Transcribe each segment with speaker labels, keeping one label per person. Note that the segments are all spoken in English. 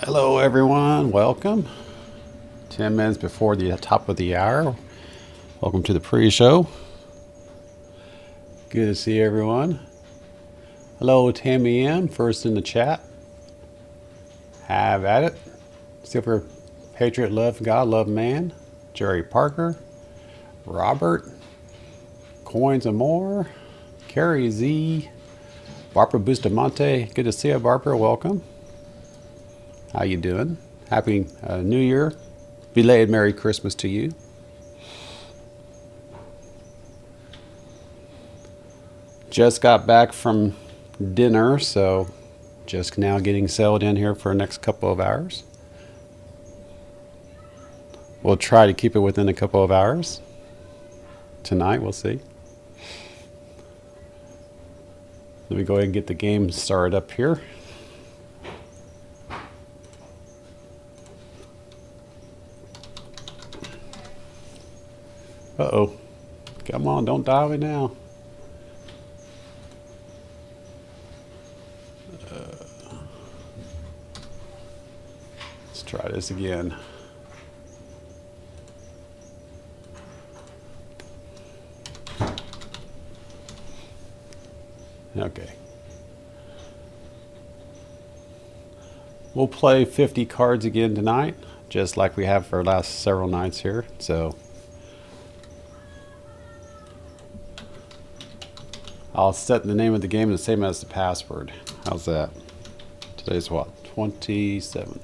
Speaker 1: Hello everyone, welcome. 10 minutes before the top of the hour. Welcome to the pre-show. Good to see everyone. Hello Tammy M, first in the chat. Have at it. Silver Patriot, love God, love man. Jerry Parker, Robert, Coins and More, Carrie Z, Barbara Bustamante. Good to see you, Barbara, welcome. How you doing? Happy New Year. Belated Merry Christmas to you. Just got back from dinner, so just now getting settled in here for the next couple of hours. We'll try to keep it within a couple of hours. Tonight, we'll see. Let me go ahead and get the game started up here. Uh-oh. Come on, don't dial me now. Let's try this again. Okay. We'll play 50 cards again tonight, just like we have for the last several nights here. So I'll set the name of the game the same as the password. How's that? Today's what? 27.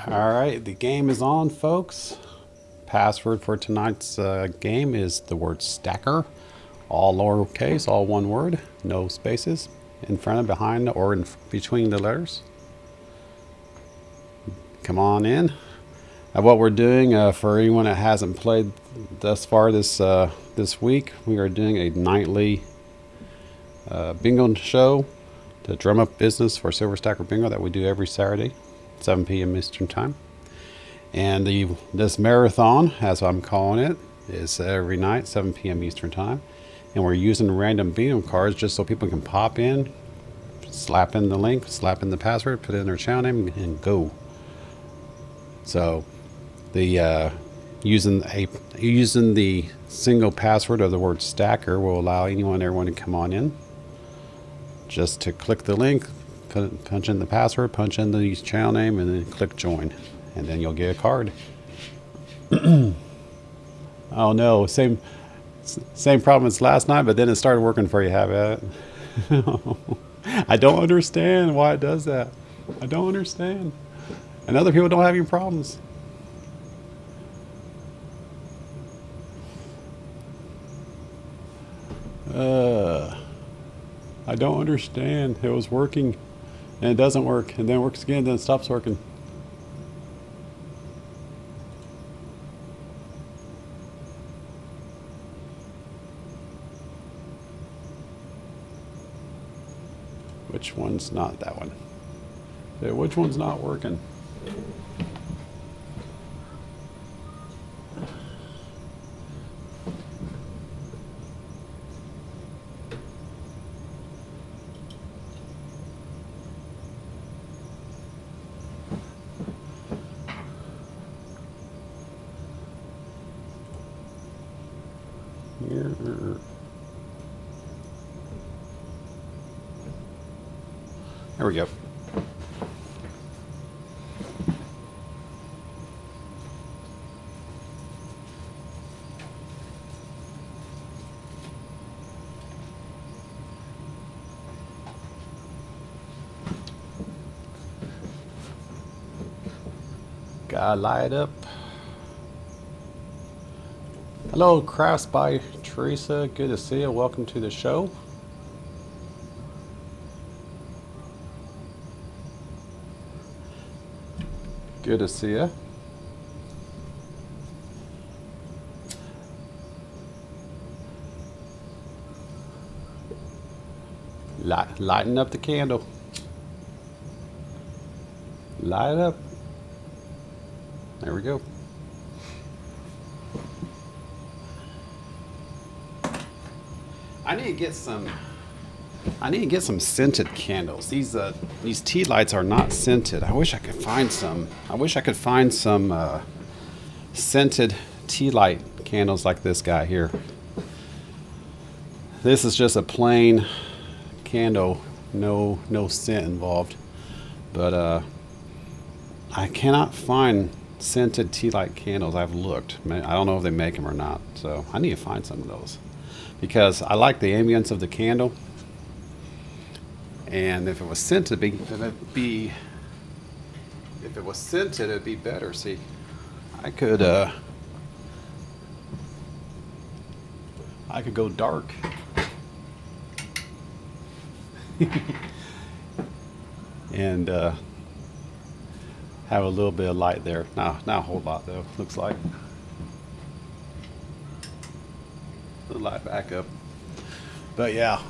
Speaker 1: All right, the game is on, folks. Password for tonight's game is the word stacker. All lowercase, all one word, no spaces in front of, behind, or in between the letters. Come on in. What we're doing, for anyone that hasn't played thus far this week, we are doing a nightly bingo show, the drum up business for Silver Stacker Bingo that we do every Saturday, 7 p.m. Eastern Time. And this marathon, as I'm calling it, is every night, 7 p.m. Eastern Time. And we're using random bingo cards just so people can pop in, slap in the link, slap in the password, put in their channel name, and go. So the using the single password of the word stacker will allow anyone and everyone to come on in. Just to click the link, punch in the password, punch in the channel name, and then click join, and then you'll get a card. Oh no, same problem as last night, but then it started working for you. Have it? I don't understand why it does that. I don't understand. And other people don't have any problems. I don't understand. It was working, and it doesn't work, and then it works again, then it stops working. Which one's not that one? Which one's not working? Here. There we go. Gotta light up. Hello, Crafts by Teresa. Good to see you. Welcome to the show. Good to see you. Lighten up the candle. Light it up. There we go. I need to get some scented candles. These tea lights are not scented. I wish I could find some. Scented tea light candles like this guy here. This is just a plain candle, no scent involved. But I cannot find scented tea light candles. I've looked. I don't know if they make them or not. So I need to find some of those because I like the ambience of the candle. And if it was scented, it'd be better. See, I could go dark. And have a little bit of light there. Not a whole lot though, looks like. The light back up. But yeah.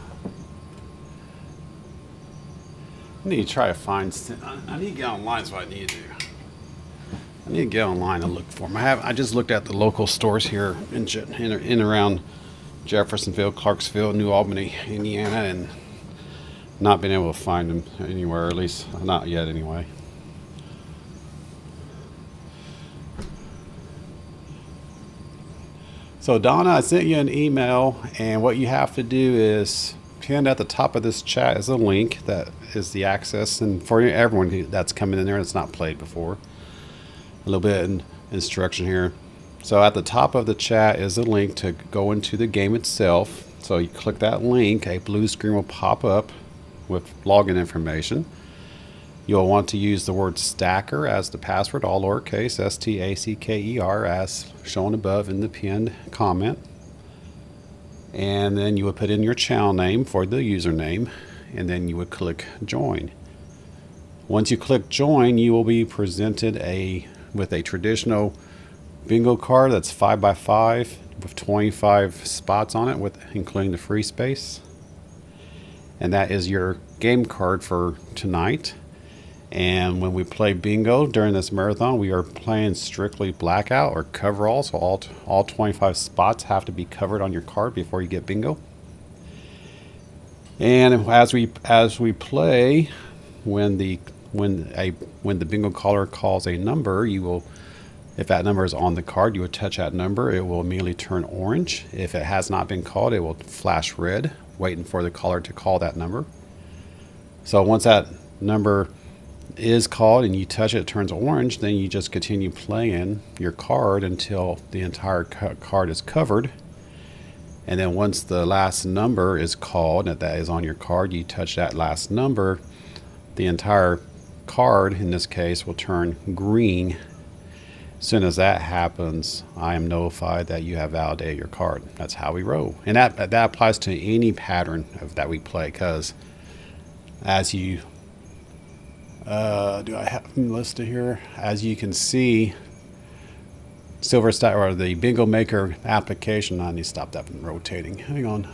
Speaker 1: I need to try to find. I need to get online. Is what I need to do. I need to get online and look for them. I just looked at the local stores here in around Jeffersonville, Clarksville, New Albany, Indiana, and not been able to find them anywhere. At least not yet, anyway. So Donna, I sent you an email, and what you have to do is pinned at the top of this chat is a link that is the access, and for everyone that's coming in there that's not played before, a little bit in instruction here. So at the top of the chat is a link to go into the game itself. So you click that link, a blue screen will pop up with login information. You'll want to use the word Stacker as the password, all lowercase, STACKER, as shown above in the pinned comment. And then you would put in your channel name for the username, and then you would click join. Once you click join, you will be presented with a traditional bingo card that's 5x5 with 25 spots on it, including the free space. And that is your game card for tonight. And when we play bingo during this marathon, we are playing strictly blackout or coverall. So all 25 spots have to be covered on your card before you get bingo. And as we play, when the bingo caller calls a number, if that number is on the card, you would touch that number. It will immediately turn orange. If it has not been called, it will flash red, waiting for the caller to call that number. So once that number is called and you touch it, it turns orange, then you just continue playing your card until the entire card is covered. And then once the last number is called that is on your card, you touch that last number, the entire card in this case will turn green. As soon as that happens, I am notified that you have validated your card. That's how we roll. And that applies to any pattern that we play, because as you do I have them listed here? As you can see, Silver Stacker, or the Bingo Maker application. I need to stop that from rotating. Hang on.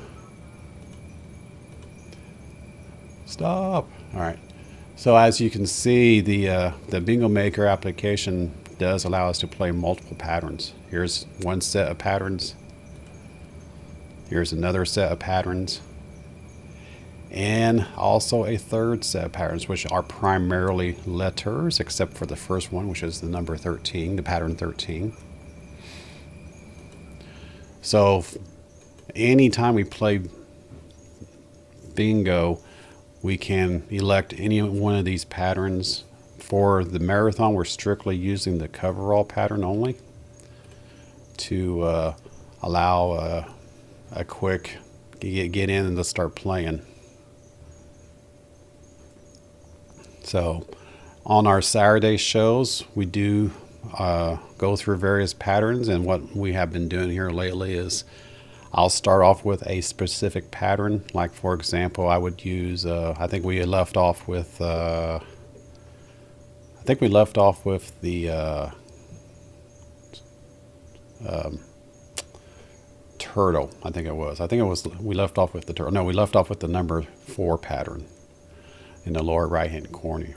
Speaker 1: Stop. All right. So as you can see, the Bingo Maker application does allow us to play multiple patterns. Here's one set of patterns. Here's another set of patterns. And also a third set of patterns, which are primarily letters, except for the first one, which is the number 13, the pattern 13. So anytime we play bingo, we can elect any one of these patterns. For the marathon, we're strictly using the coverall pattern only to allow a quick get in and to start playing. So on our Saturday shows, we do go through various patterns, and what we have been doing here lately is I'll start off with a specific pattern. Like, for example, I would use, I think we had left off with, the turtle. I think it was. We left off with the turtle. No, we left off with the number 4 pattern in the lower right-hand corner.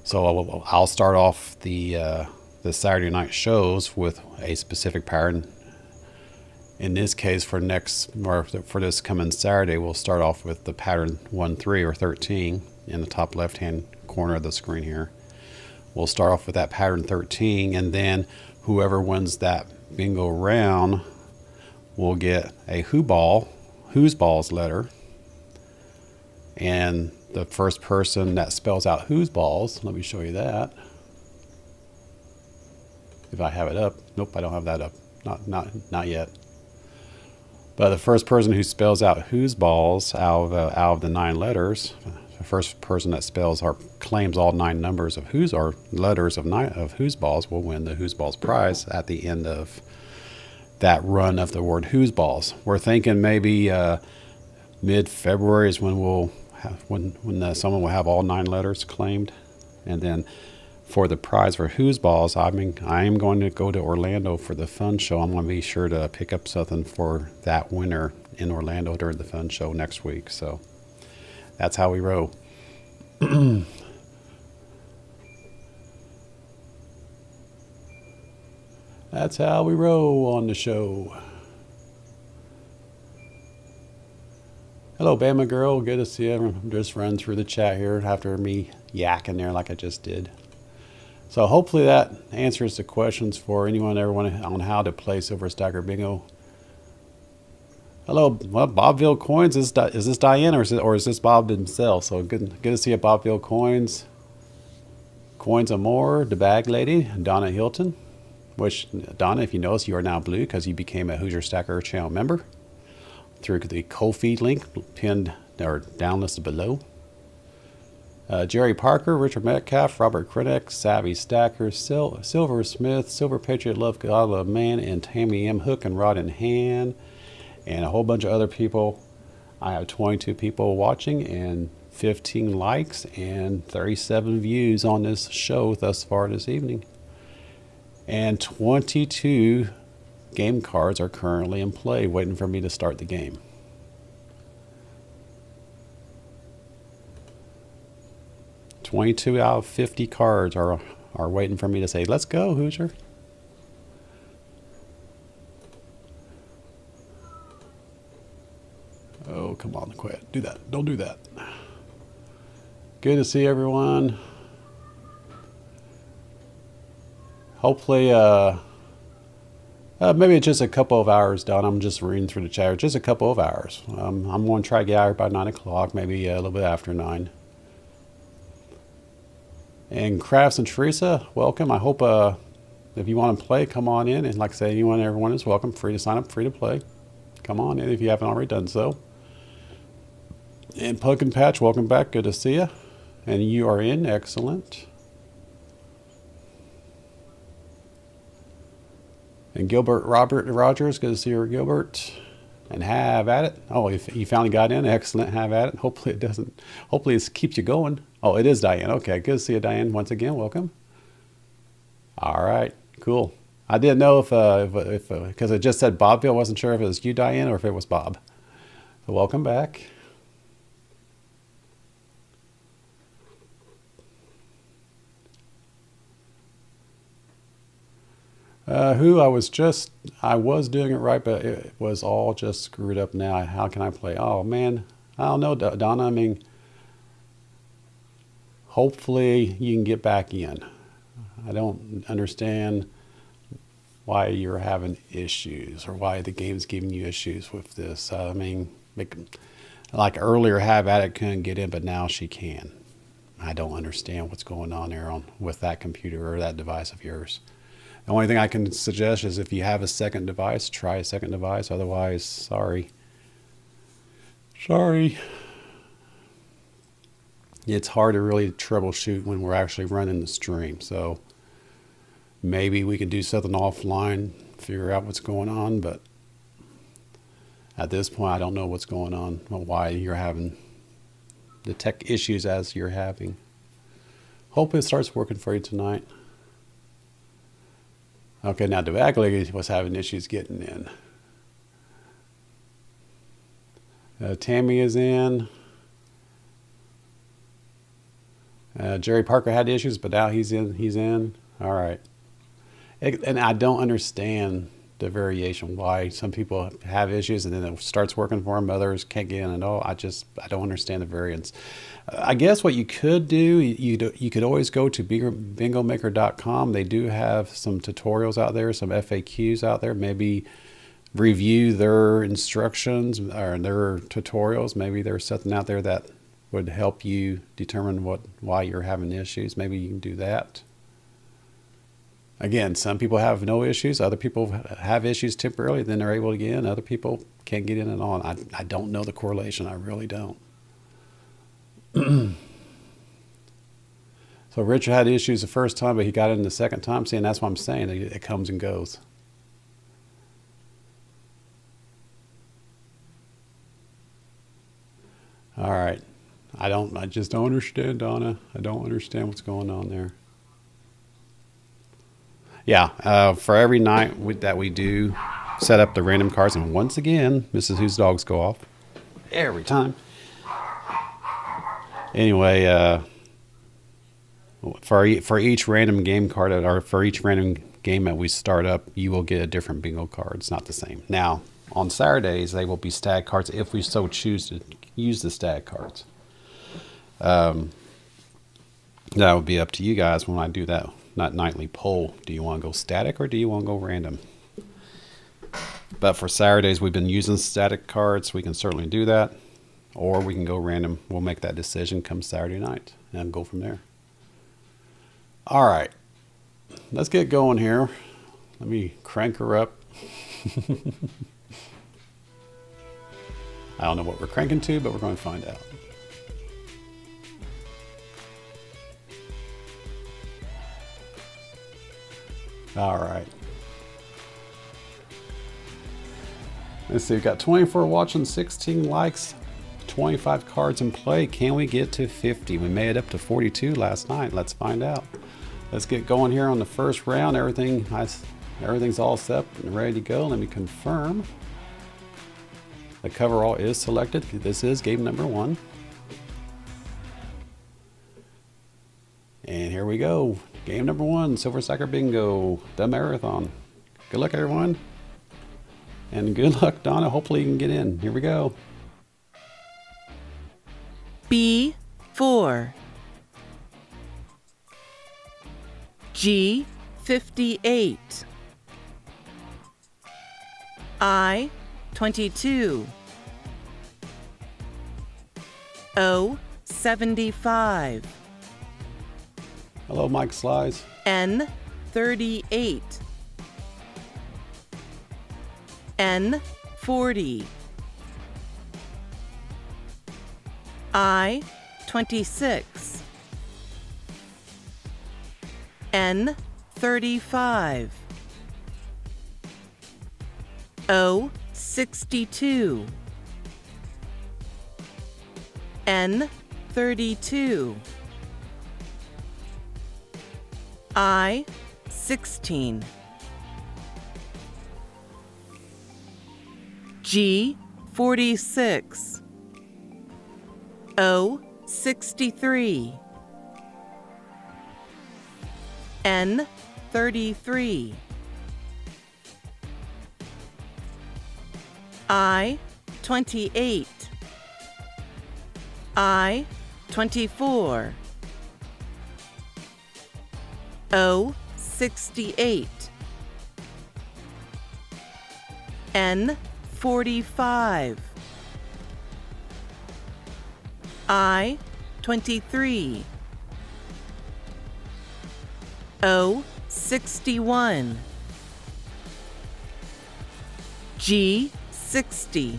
Speaker 1: So I'll start off the Saturday night shows with a specific pattern. In this case, for this coming Saturday, we'll start off with the pattern 1, 3, or 13 in the top left-hand corner of the screen here. We'll start off with that pattern 13, and then whoever wins that bingo round will get a whose balls letter. And the first person that spells out whose balls, let me show you that. If I have it up. Nope, I don't have that up. Not yet. But the first person who spells out whose balls out of the 9 letters, the first person that claims all 9 numbers of whose or letters of whose balls will win the whose balls prize at the end of that run of the word whose balls. We're thinking maybe mid-February is when someone will have all 9 letters claimed, and then for the prize for whose balls, I am going to go to Orlando for the fun show. I'm going to be sure to pick up something for that winner in Orlando during the fun show next week. So that's how we roll. That's how we roll on the show. Hello, Bama girl. Good to see you. I'm just running through the chat here after me yakking there like I just did. So hopefully that answers the questions for anyone on how to play Silver Stacker Bingo. Hello, well, Bobville Coins. Is this Diane or is this Bob himself? So good to see you, Bobville Coins. Coins and more. The Bag Lady, Donna Hilton. Which, Donna, if you notice, you are now blue because you became a Hoosier Stacker channel member through the Ko-fi link pinned or down listed below. Jerry Parker, Richard Metcalf, Robert Krennick, Savvy Stacker, Silver Smith, Silver Patriot, Love God, Love Man, and Tammy M. Hook and Rod in Hand, and a whole bunch of other people. I have 22 people watching and 15 likes and 37 views on this show thus far this evening. And 22 game cards are currently in play, waiting for me to start the game. $22 out of 50 cards are waiting for me to say, let's go, Hoosier. Oh, come on, quit. Do that. Don't do that. Good to see everyone. Hopefully, maybe it's just a couple of hours done. I'm just reading through the chat. Just a couple of hours. I'm going to try to get out by 9 o'clock, maybe a little bit after 9. And Crafts and Teresa, welcome. I hope if you want to play, come on in. And like I say, everyone is welcome. Free to sign up, free to play. Come on in if you haven't already done so. And Puck and Patch, welcome back. Good to see you. And you are in. Excellent. And Gilbert Robert Rogers, good to see you, Gilbert. And have at it. Oh, if you finally got in, excellent. Have at it. Hopefully it keeps you going. Oh, it is Diane. Okay, good to see you, Diane. Once again, welcome. All right, cool. I didn't know if because it just said Bobville. I wasn't sure if it was you, Diane, or if it was Bob. So welcome back. I was doing it right, but it was all just screwed up now. How can I play? Oh, man. I don't know, Donna. I mean, hopefully you can get back in. I don't understand why you're having issues or why the game's giving you issues with this. I mean, like earlier, Have At It couldn't get in, but now she can. I don't understand what's going on there with that computer or that device of yours. The only thing I can suggest is if you have a second device, try a second device. Otherwise, sorry. It's hard to really troubleshoot when we're actually running the stream. So maybe we can do something offline, figure out what's going on. But at this point, I don't know what's going on, or why you're having the tech issues as you're having. Hope it starts working for you tonight. Okay, now Devagley was having issues getting in. Tammy is in. Jerry Parker had issues, but now he's in. He's in. All right. And I don't understand the variation. Why some people have issues and then it starts working for them, others can't get in at all. I don't understand the variance. I guess what you could do, you could always go to bingomaker.com. They do have some tutorials out there, some FAQs out there. Maybe review their instructions or their tutorials. Maybe there's something out there that would help you determine why you're having issues. Maybe you can do that. Again, some people have no issues. Other people have issues temporarily, then they're able to get in. Other people can't get in at all. I don't know the correlation. I really don't. So Richard had issues the first time, but he got in the second time. See, and that's what I'm saying. It comes and goes. All right. I just don't understand, Donna. I don't understand what's going on there. Yeah, for every night that we do set up the random cards, and once again, Mrs. Whose Dogs Go Off every time. Anyway, for each random game card, or for each random game that we start up, you will get a different bingo card. It's not the same. Now, on Saturdays, they will be stag cards if we so choose to use the stag cards. That would be up to you guys when I do that nightly poll. Do you want to go static or do you want to go random? But for Saturdays, we've been using static cards. We can certainly do that. Or we can go random. We'll make that decision come Saturday night and go from there. All right. Let's get going here. Let me crank her up. I don't know what we're cranking to, but we're going to find out. All right. Let's see, we've got 24 watching, 16 likes, 25 cards in play. Can we get to 50? We made it up to 42 last night. Let's find out. Let's get going here on the first round. Everything's all set and ready to go. Let me confirm. The coverall is selected. This is game number 1. And here we go. Game number 1, Silver Stacker Bingo, the marathon. Good luck, everyone. And good luck, Donna. Hopefully you can get in. Here we go.
Speaker 2: B4. G58. I22. O75.
Speaker 1: Hello, Mike Slice.
Speaker 2: N38. N40. I26. N35. O62. N32. I16. G46. O63. N33. I28. I24. O68. N45. I23. O61. G60.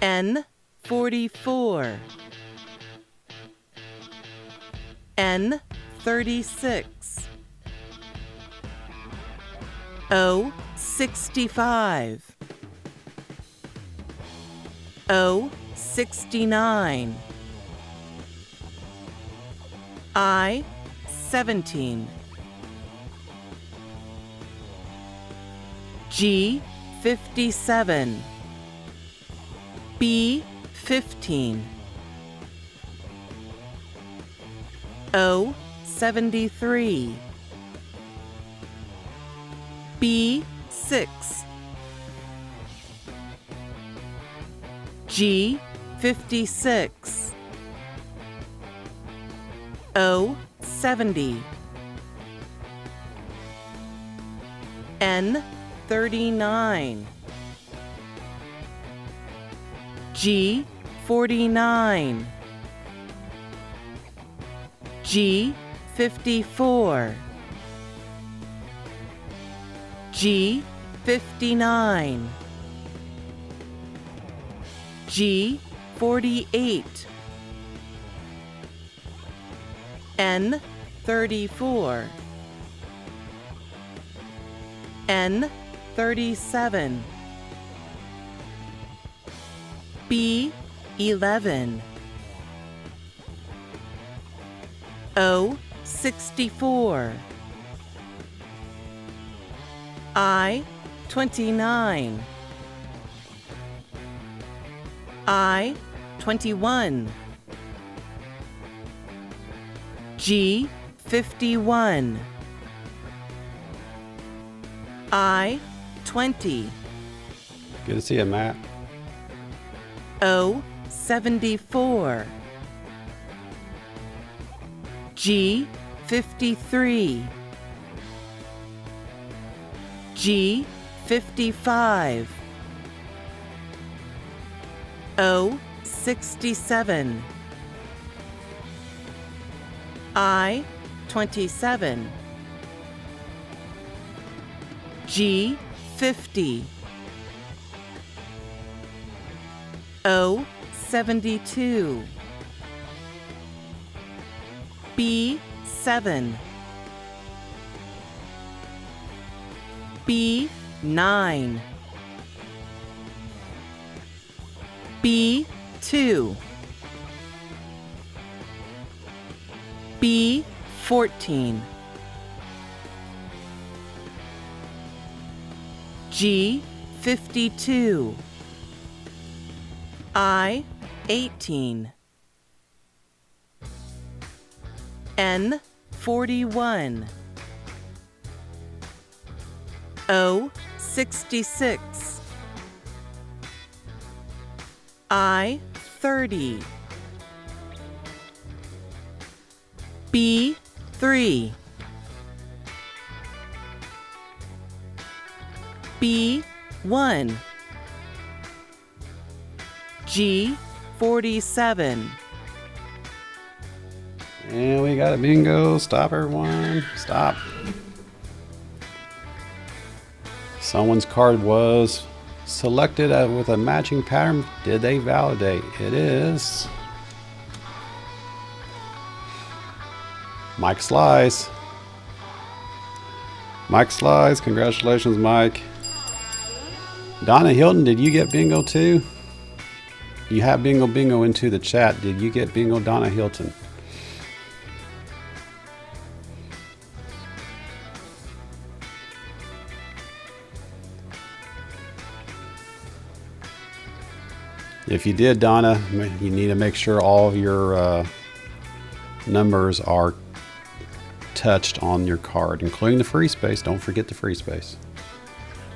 Speaker 2: N44. N36. O65. O69. I17. 57, B 15, O 73, B 6, G 56, O 70, N 39, G 49, G 54, G 59, G 48, N 34, N 37, B 11, O 64, I 29, I 21, G 51, I 20,
Speaker 1: Good to see you, Matt.
Speaker 2: O 74, G 53, G 55, O 67, I 27, G 50, O 72, B 7, B 9, B 2, B 14, G 52, I 18, N 41, O 66, I 30, B 3, B 1, G 47.
Speaker 1: And we got a bingo. Stop, everyone. Stop. Someone's card was selected with a matching pattern. Did they validate? It is Mike Slice. Mike Slice. Congratulations, Mike. Donna Hilton, did you get bingo too? You have bingo into the chat. Did you get bingo, Donna Hilton? If you did, Donna, you need to make sure all of your numbers are touched on your card, including the free space. Don't forget the free space.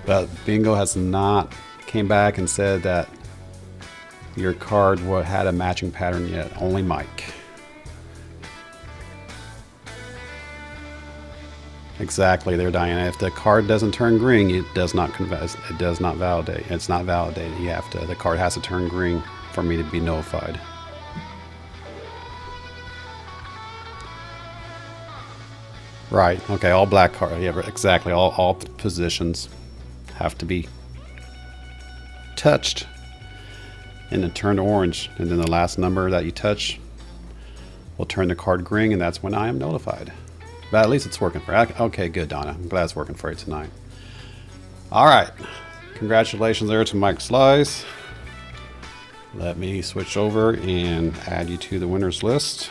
Speaker 1: But bingo has not came back and said that your card had a matching pattern yet. Only Mike. Exactly there, Diana. If the card doesn't turn green, it does not validate. It's not validated. The card has to turn green for me to be notified. Right. Okay. All black card. Yeah. Exactly. All positions have to be touched and then turn orange, and then the last number that you touch will turn the card green, and that's when I am notified. But at least it's working for you. Okay, good, Donna. I'm glad it's working for you tonight. All right. Congratulations there to Mike Slice. Let me switch over and add you to the winners list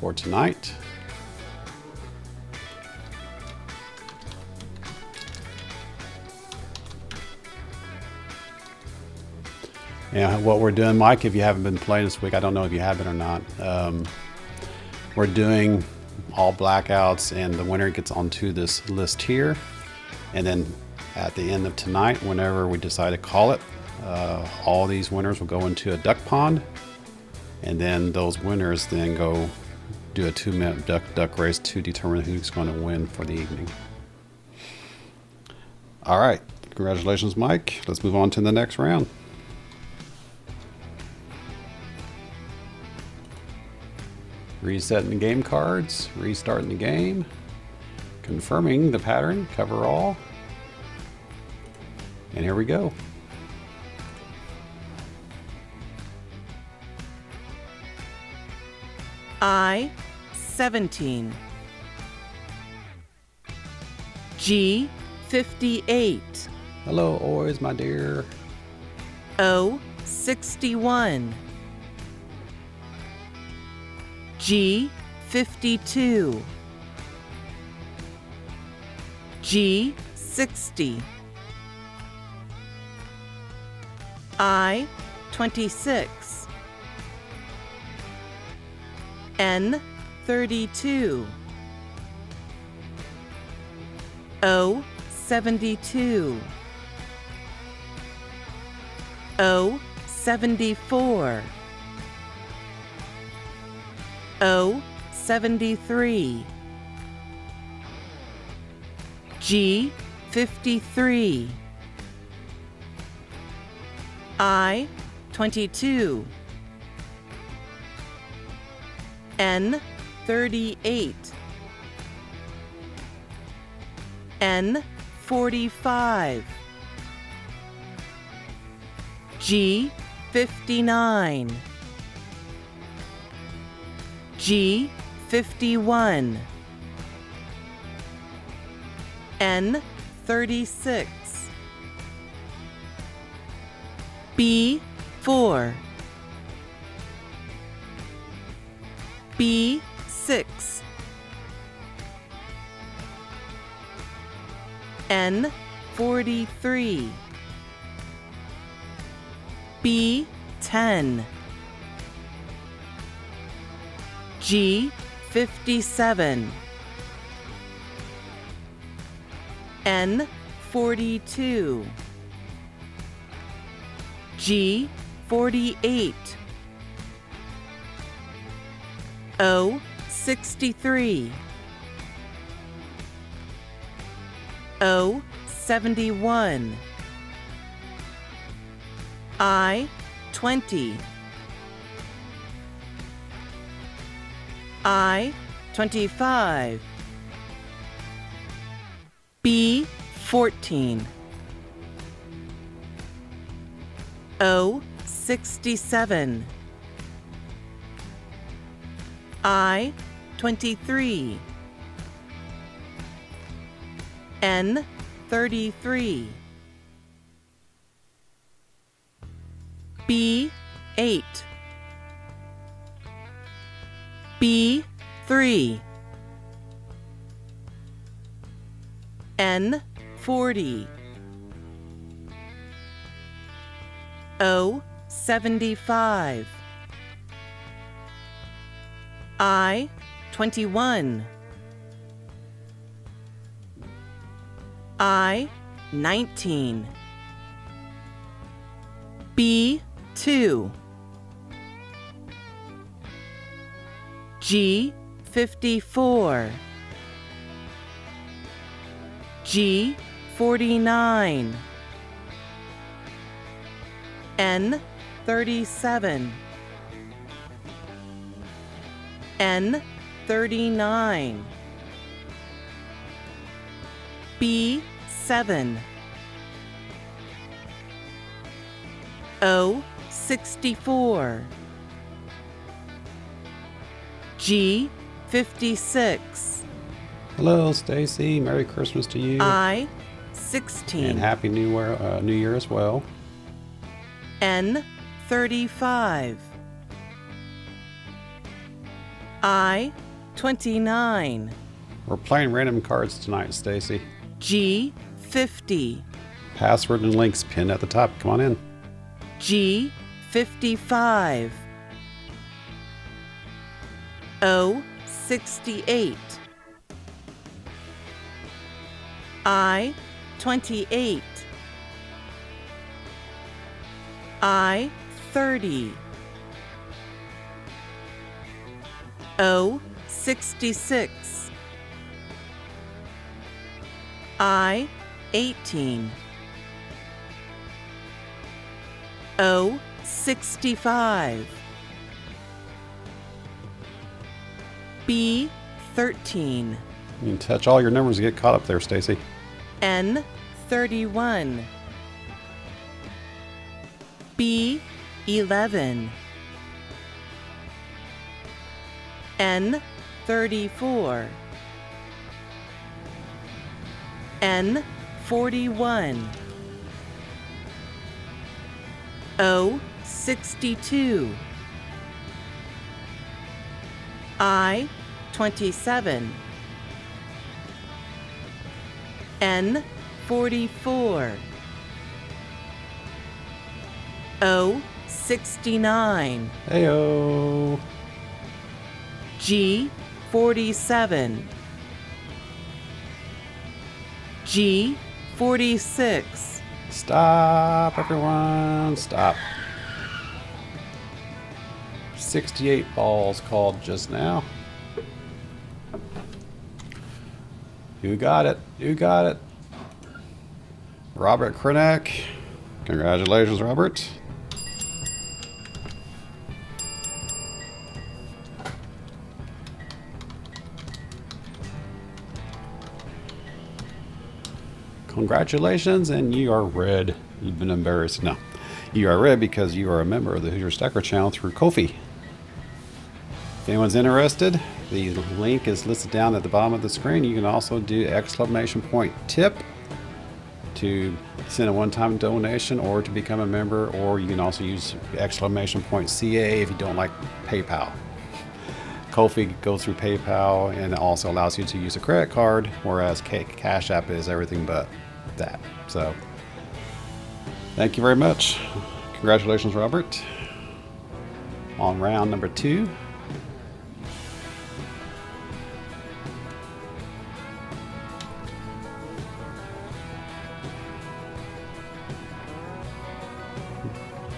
Speaker 1: for tonight. Yeah, what we're doing, Mike, if you haven't been playing this week, I don't know if you have been or not. We're doing all blackouts, and the winner gets onto this list here. And then at the end of tonight, whenever we decide to call it, all these winners will go into a duck pond. And then those winners then go do a 2-minute duck race to determine who's going to win for the evening. All right. Congratulations, Mike. Let's move on to the next round. Resetting the game cards, restarting the game, confirming the pattern, cover all, and here we go.
Speaker 2: I 17, G 58,
Speaker 1: Hello, always, my dear.
Speaker 2: O 61, G 52, G 60, I 26, N 32, O 72, O 74, O 73, G 53, I 22, N 38, N 45, G 59, G 51, N 36, B 4, B 6, N 43, B 10, G 57, N 42, G 48, O 63, O 71, I 20, I 25, B 14, O 67, I 23, N 33, B 8, B 3, N 40, O 75, I 21, I 19, B 2, G 54, G 49, N 37, N 39, B 7, O 64, G 56,
Speaker 1: Hello, Stacy. Merry Christmas to you.
Speaker 2: I 16,
Speaker 1: And Happy New Year as well.
Speaker 2: N 35, I 29,
Speaker 1: We're playing random cards tonight, Stacy.
Speaker 2: G 50,
Speaker 1: Password and links pinned at the top. Come on in.
Speaker 2: G55, O68, I28, I30, O66, I18, O65, B13,
Speaker 1: You can touch all your numbers to get caught up there, Stacy.
Speaker 2: N31, B11, N34, N41, O62, I27, N44, O69,
Speaker 1: Heyo.
Speaker 2: G47, G46,
Speaker 1: Stop, everyone. Stop. 68 balls called just now. You got it. You got it. Robert Krenak. Congratulations, Robert. Congratulations, and you are red. You've been embarrassed. No, you are red because you are a member of the Hoosier Stacker channel through Ko-fi. If anyone's interested, the link is listed down at the bottom of the screen. You can also do !tip to send a one-time donation or to become a member, or you can also use !CA if you don't like PayPal. Ko-fi goes through PayPal and it also allows you to use a credit card, whereas Cash App is everything but that. So thank you very much. Congratulations, Robert, on round number 2.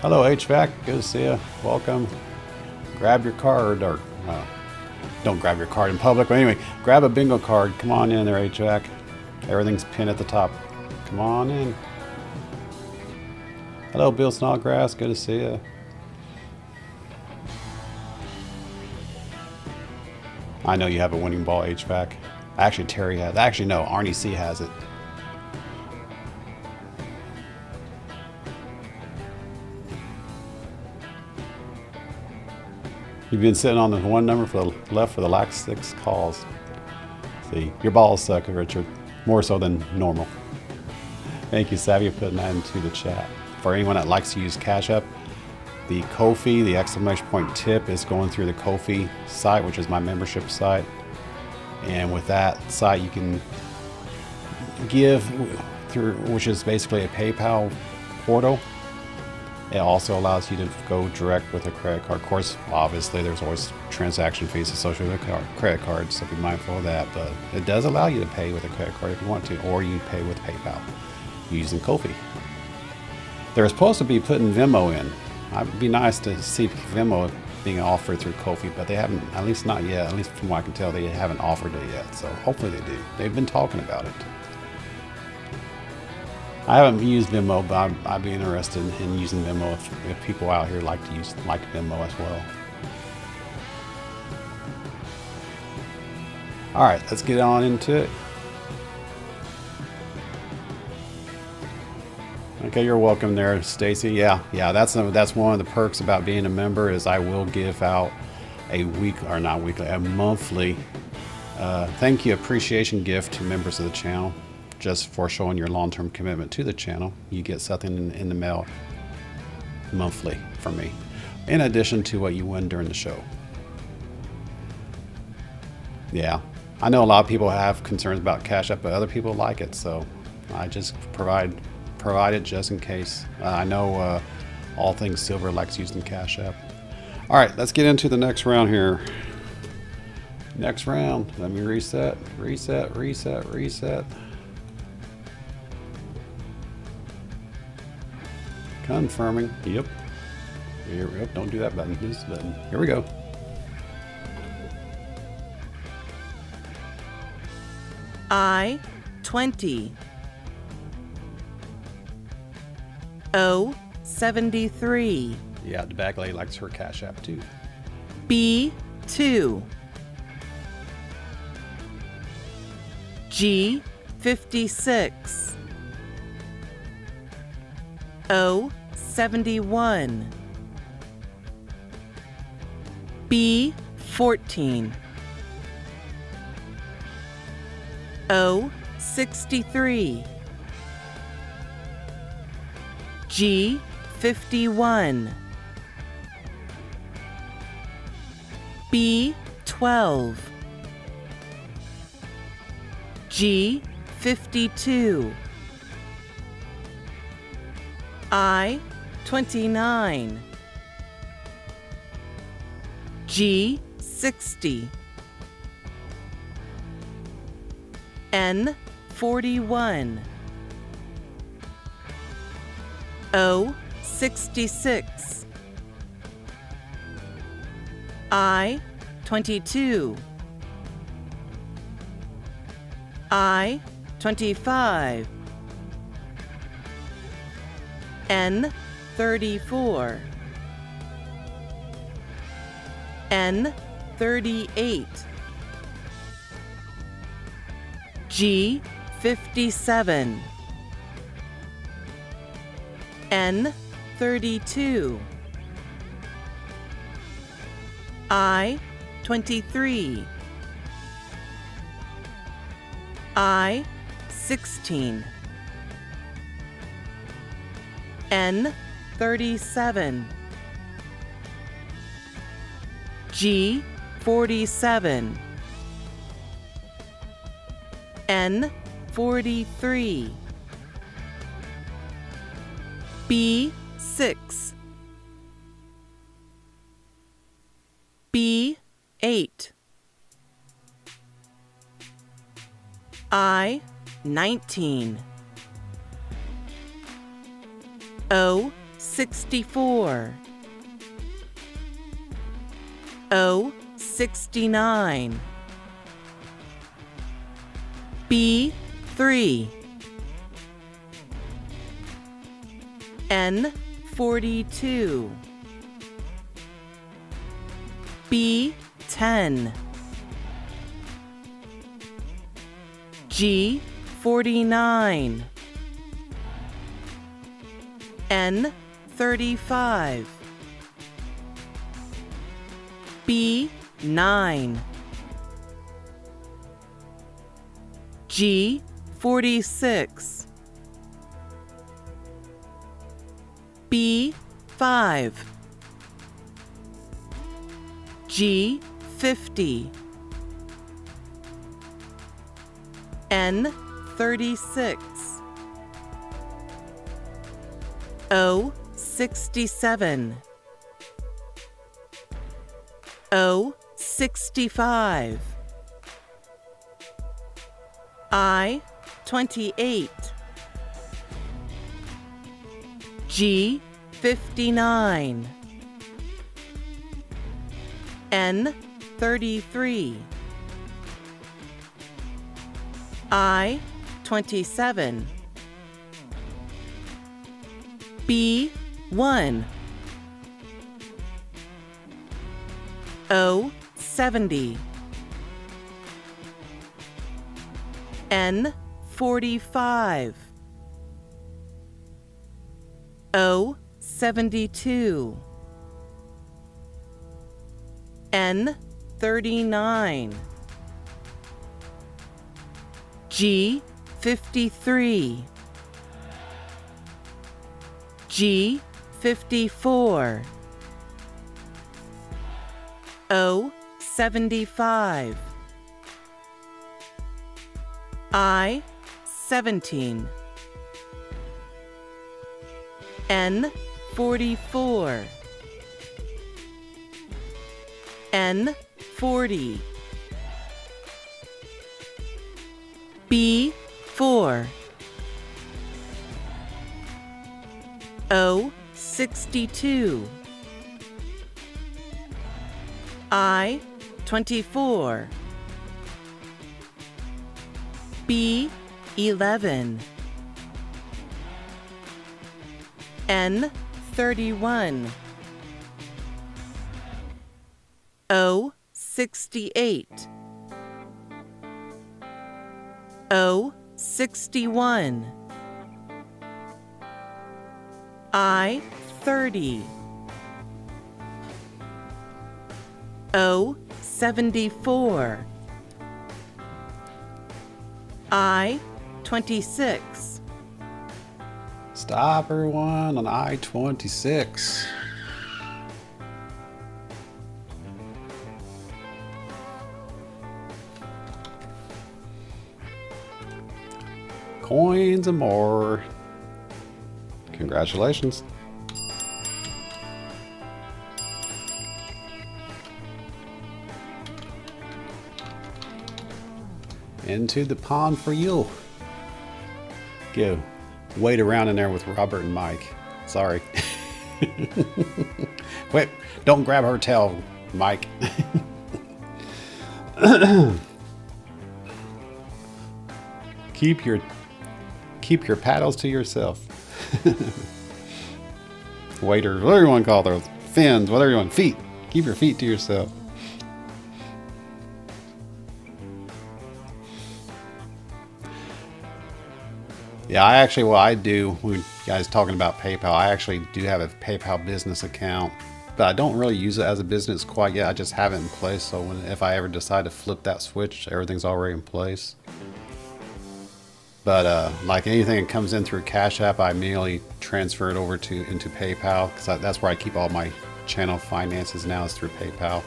Speaker 1: Hello, HVAC. Good to see you. Welcome. Grab your card, or don't grab your card in public, but anyway, grab a bingo card. Come on in there, HVAC. Everything's pinned at the top. Come on in. Hello, Bill Snodgrass. Good to see you. I know you have a winning ball, HVAC. Actually, Terry has. Actually, no, Arnie C has it. You've been sitting on the one number for the left for the last 6 calls. See, your balls suck, Richard. More so than normal. Thank you, Savvy, for putting that into the chat. For anyone that likes to use Cash App, the Ko-fi, the !tip is going through the Ko-fi site, which is my membership site. And with that site, you can give through, which is basically a PayPal portal. It also allows you to go direct with a credit card. Of course, obviously, there's always transaction fees associated with a credit card, so be mindful of that. But it does allow you to pay with a credit card if you want to, or you pay with PayPal using Ko-fi. They're supposed to be putting Venmo in. It'd be nice to see Venmo being offered through Ko-fi, but they haven't, at least not yet. At least from what I can tell, they haven't offered it yet. So hopefully they do. They've been talking about it. I haven't used Venmo, but I'd be interested in using Venmo if people out here like Venmo as well. All right, let's get on into it. Okay, you're welcome there, Stacy. Yeah, that's one of the perks about being a member is I will give out a monthly thank you appreciation gift to members of the channel. Just for showing your long-term commitment to the channel. You get something in the mail monthly from me, in addition to what you win during the show. Yeah, I know a lot of people have concerns about Cash App, but other people like it, so I just provide it just in case. I know all things silver likes using Cash App. All right, let's get into the next round here. Next round, let me reset. Confirming, yep. Here we go, don't do that button, this button. Here we go.
Speaker 2: I 20. O 73.
Speaker 1: Yeah, the back lady likes her Cash App too.
Speaker 2: B 2. G 56. O 71. B 14. O 63. G 51. B 12. G 52. I 29. G 60. N 41. O 66. I 22. I 25. N 34. N 38. G 57. N 32. I 23. I 16. N 37. G 47. N 43. B 6. B 8. I 19. O 64. O 69. B 3. N 42. B 10. G 49. N 35. B 9. G 46. B 5. G 50. N 36. O 67. O 65. I 28. G 59. N 33. I 27. B 1. O 70. N 45. O 72. N 39. G 53. G 54. O 75. I 17. N 44, N 40, B 4, O 62, I 24, B 11, N 31, O 68, O 61, I 30, O 74, I 26,
Speaker 1: Stop, everyone, on I-26. Coins and more. Congratulations. Into the pond for you. Go. Wait around in there with Robert and Mike. Sorry. Wait, don't grab her tail, Mike. Keep your paddles to yourself. Waiters, whatever you want to call those. Fins, whatever you want. Feet. Keep your feet to yourself. Yeah, I actually, what I do, when you guys talking about PayPal, I actually do have a PayPal business account, but I don't really use it as a business quite yet. I just have it in place, so if I ever decide to flip that switch, everything's already in place. But like anything that comes in through Cash App, I immediately transfer it over into PayPal, because that's where I keep all my channel finances now, is through PayPal.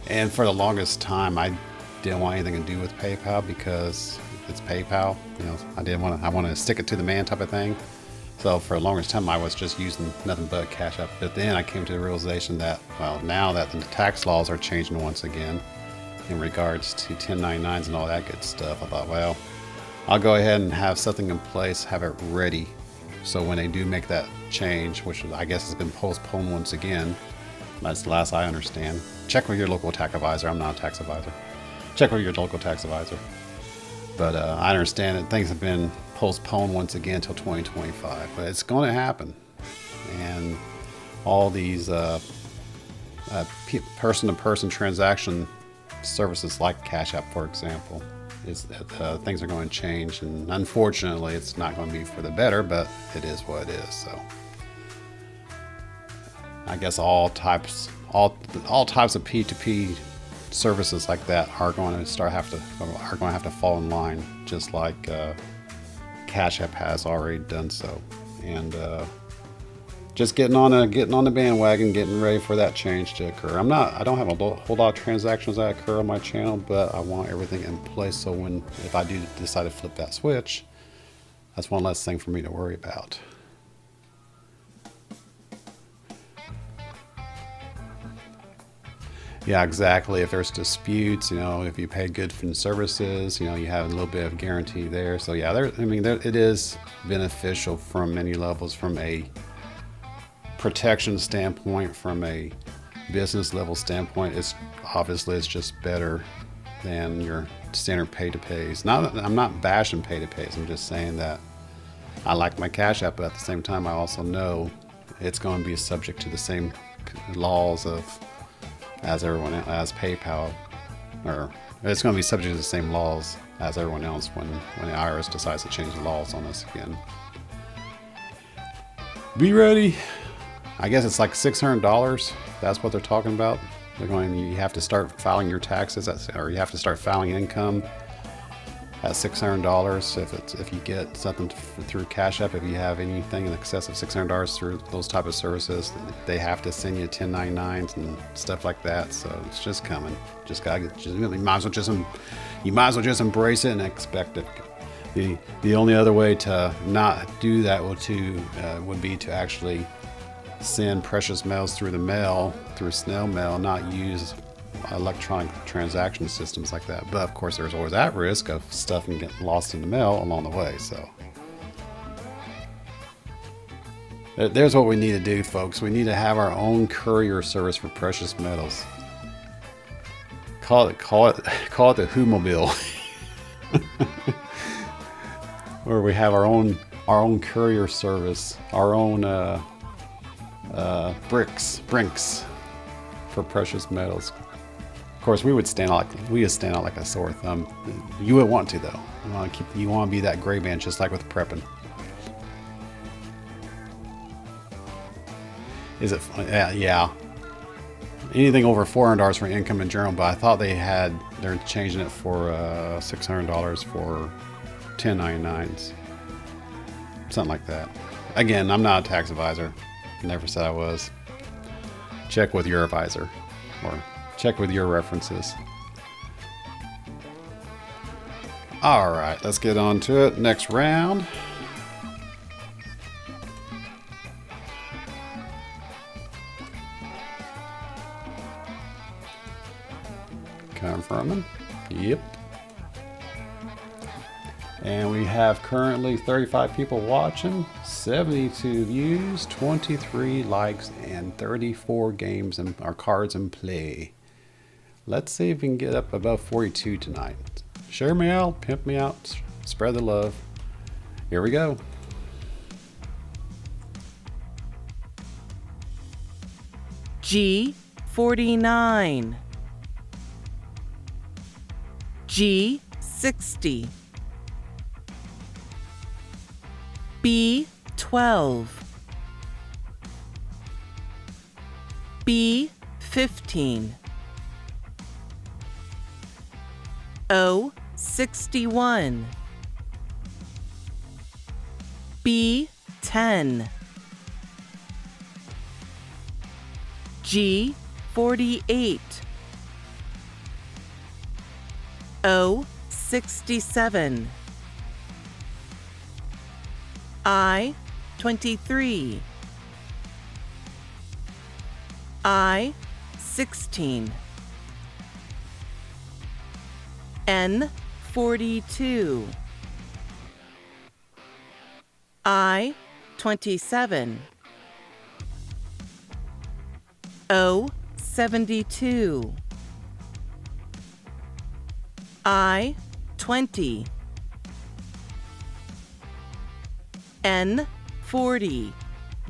Speaker 1: And for the longest time, I didn't want anything to do with PayPal because it's PayPal. You know, I wanted to stick it to the man type of thing. So for the longest time, I was just using nothing but Cash App. But then I came to the realization that, well, now that the tax laws are changing once again in regards to 1099s and all that good stuff, I thought, well, I'll go ahead and have something in place, have it ready. So when they do make that change, which I guess has been postponed once again, that's the last I understand. Check with your local tax advisor. I'm not a tax advisor. Check with your local tax advisor. But I understand that things have been postponed once again until 2025. But it's going to happen. And all these person-to-person transaction services like Cash App, for example, things are going to change. And unfortunately, it's not going to be for the better, but it is what it is. So I guess all types of P2P services like that are going to have to fall in line, just like Cash App has already done so. And just getting on the bandwagon, getting ready for that change to occur. I don't have a whole lot of transactions that occur on my channel, but I want everything in place so if I do decide to flip that switch, that's one less thing for me to worry about. Yeah, exactly. If there's disputes, if you pay good for services, you have a little bit of guarantee there. So yeah, it is beneficial from many levels, from a protection standpoint, from a business level standpoint. It's just better than your standard pay-to-pays. I'm not bashing pay-to-pays. I'm just saying that I like my Cash App, but at the same time, I also know it's going to be subject to the same laws as everyone, as PayPal, or it's going to be subject to the same laws as everyone else when the IRS decides to change the laws on us again. Be ready. I guess it's like $600. That's what they're talking about. You have to start filing your taxes, or you have to start filing income at $600 if you get something through Cash App. If you have anything in excess of $600 through those type of services, they have to send you 1099s and stuff like that. So it's just coming. You might as well just embrace it and expect it. The only other way to not do that would be to actually send precious metals through the mail, through snail mail, not use electronic transaction systems like that. But of course, there's always that risk of stuff and getting lost in the mail along the way. So there's what we need to do, folks. We need to have our own courier service for precious metals. Call it the Who-mobile. Where we have our own courier service, our own brinks for precious metals. Of course, we would stand out like a sore thumb. You would want to, though. You want to be that gray man, just like with prepping. Is it? Yeah. Anything over $400 for income and journal, but I thought they're changing it for $600 for 1099s. Something like that. Again, I'm not a tax advisor. Never said I was. Check with your advisor, or check with your references. All right, let's get on to it. Next round. Confirming. Yep. And we have currently 35 people watching, 72 views, 23 likes, and 34 games and our cards in play. Let's see if we can get up above 42 tonight. Share me out, pimp me out, spread the love. Here we go.
Speaker 2: G49, G60, B12, B15, O61, B10, G48, O67, I23, I16, N42, I27, O72, I20, N40.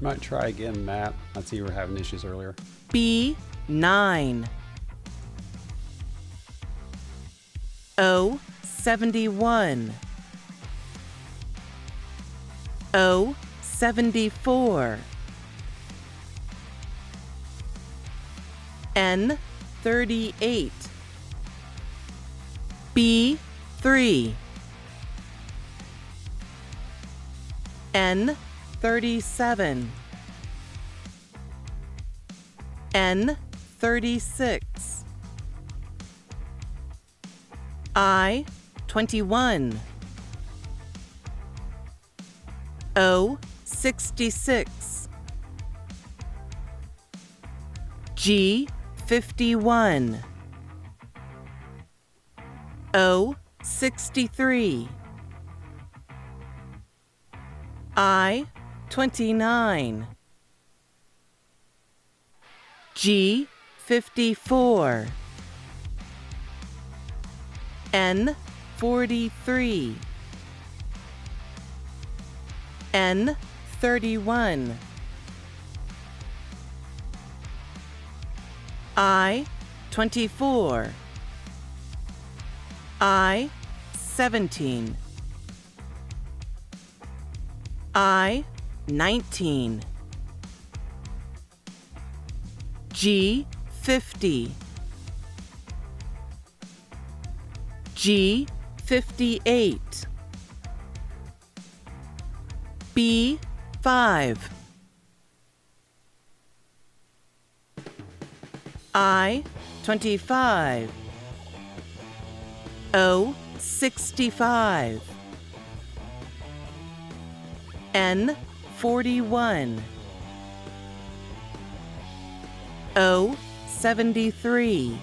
Speaker 1: Might try again, Matt. I see you were having issues earlier.
Speaker 2: B9, O71, O74, N38, B3, N37, N36, I21, O66, G51, O63, I29, G54, N43, N31, I24, I17, I19, G50, G58, B5, I25, O65, N41, O 73,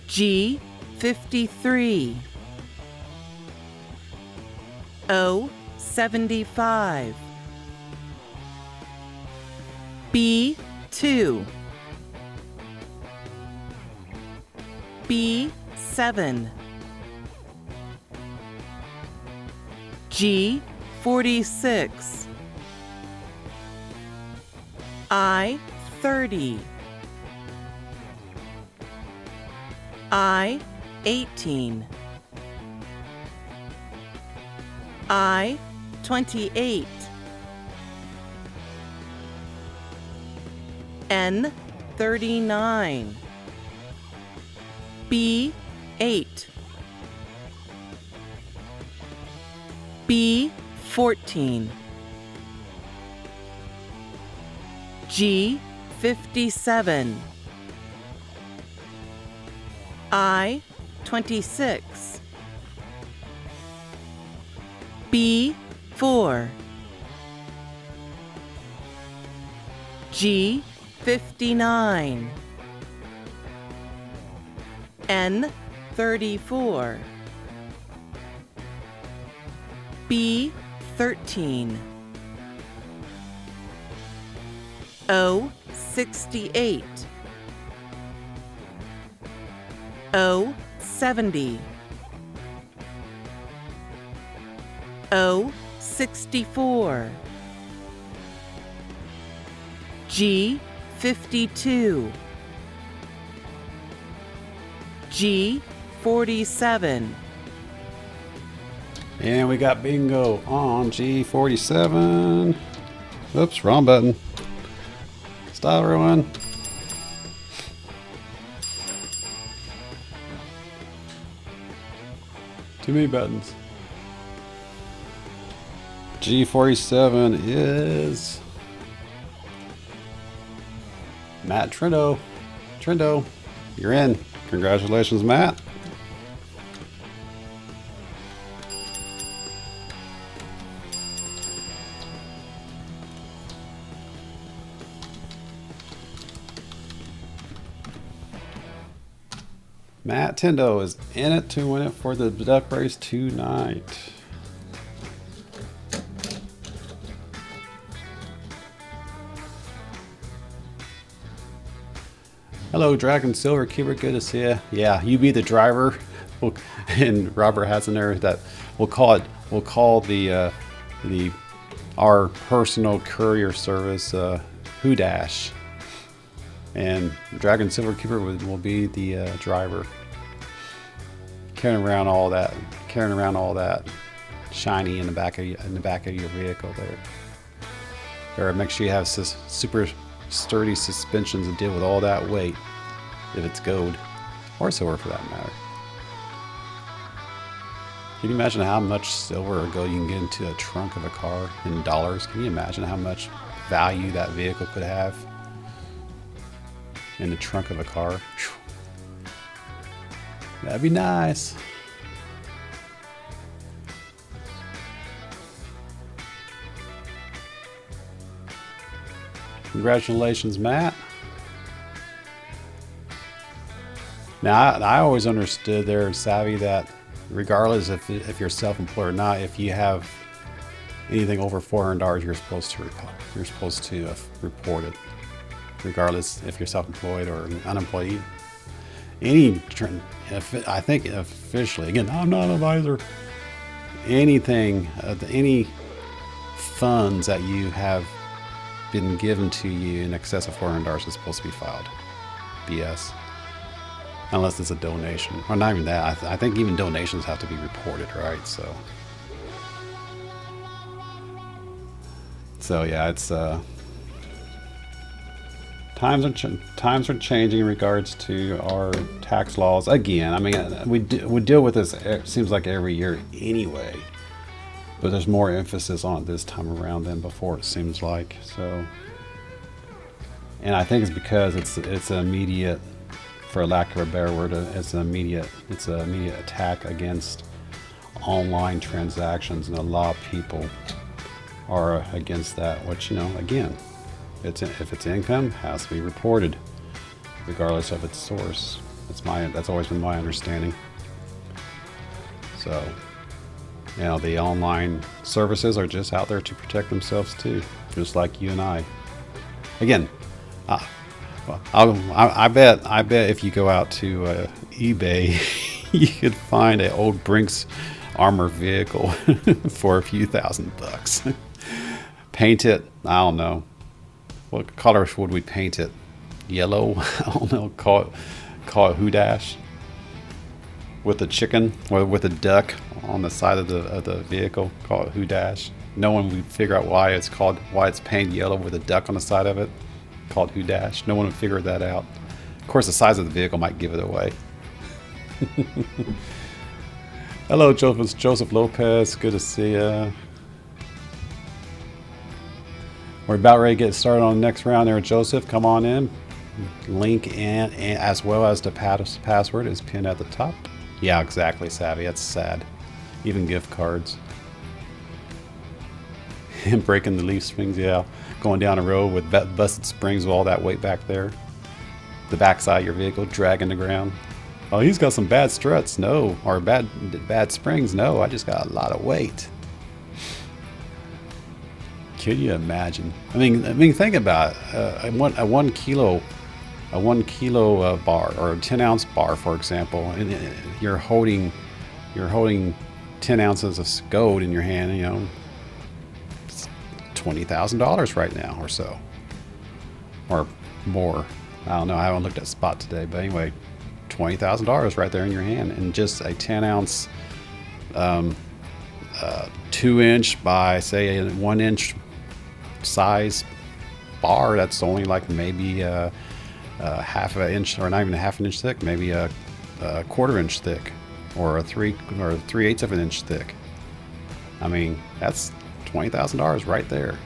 Speaker 2: G 53, O 75, B 2, B 7, G 46, I 30, I 18, I 28, N 39, B 8, B 14, G 57, I 26, B 4, G 59, N 34, B 13, O 68, O 70, O 64, G 52, G 47.
Speaker 1: And we got bingo on G47. Oops, wrong button. Stop, everyone. Too many buttons. G47 is Matt Trento. Trento, you're in. Congratulations, Matt. Matt Tendo is in it to win it for the duck race tonight. Hello, Dragon Silver Keeper. Good to see you. Yeah, you be the driver, and Robert has in there that we'll call the our personal courier service Hoodash. And Dragon Silver Keeper will be the driver, carrying around all that shiny in the back of your vehicle there. Or make sure you have super sturdy suspensions to deal with all that weight if it's gold or silver for that matter. Can you imagine how much silver or gold you can get into a trunk of a car in dollars? Can you imagine how much value that vehicle could have in the trunk of a car? Whew. That'd be nice. Congratulations, Matt. Now, I always understood there, Savvy, that regardless if you're self-employed or not, if you have anything over $400, you're supposed to report it, regardless if you're self-employed or unemployed. I think officially, again, I'm not an advisor. Anything, any funds that you have been given to you in excess of $400 is supposed to be filed. BS. Unless it's a donation. Or not even that. I think even donations have to be reported, right? So yeah, it's times are changing in regards to our tax laws. Again, I mean, we deal with this, it seems like every year anyway. But there's more emphasis on it this time around than before, it seems like. So, and I think it's because it's an immediate, for lack of a better word, it's an immediate attack against online transactions, and a lot of people are against that. Which, again, If it's income, it has to be reported, regardless of its source. That's always been my understanding. So, the online services are just out there to protect themselves too, just like you and I. Again, I bet if you go out to eBay, you could find an old Brinks armor vehicle for a few $1,000s. Paint it, I don't know. What color would we paint it? Yellow? I don't know. Call it Hoodash. With a chicken or with a duck on the side of the vehicle. Call it Hoodash. No one would figure out why it's painted yellow with a duck on the side of it. Called Hoodash. No one would figure that out. Of course, the size of the vehicle might give it away. Hello, Joseph Lopez. Good to see you. We're about ready to get started on the next round there, Joseph. Come on in. Link and as well as the password is pinned at the top. Yeah, exactly, Savvy. That's sad. Even gift cards. And breaking the leaf springs, yeah. Going down a road with busted springs with all that weight back there. The backside of your vehicle dragging the ground. Oh, he's got some bad struts. No. Or bad springs. No, I just got a lot of weight. Can you imagine? I mean, think about it. A 1 kilo bar or a 10-ounce bar, for example, and you're holding 10 ounces of gold in your hand. It's $20,000 right now or so, or more. I don't know. I haven't looked at spot today, but anyway, $20,000 right there in your hand, and just a 10-ounce, 2-inch by say a 1-inch size bar. That's only like maybe half of an inch, or not even a half an inch thick, maybe a quarter-inch thick, or a 3/8 of an inch thick. I mean, that's $20,000 right there.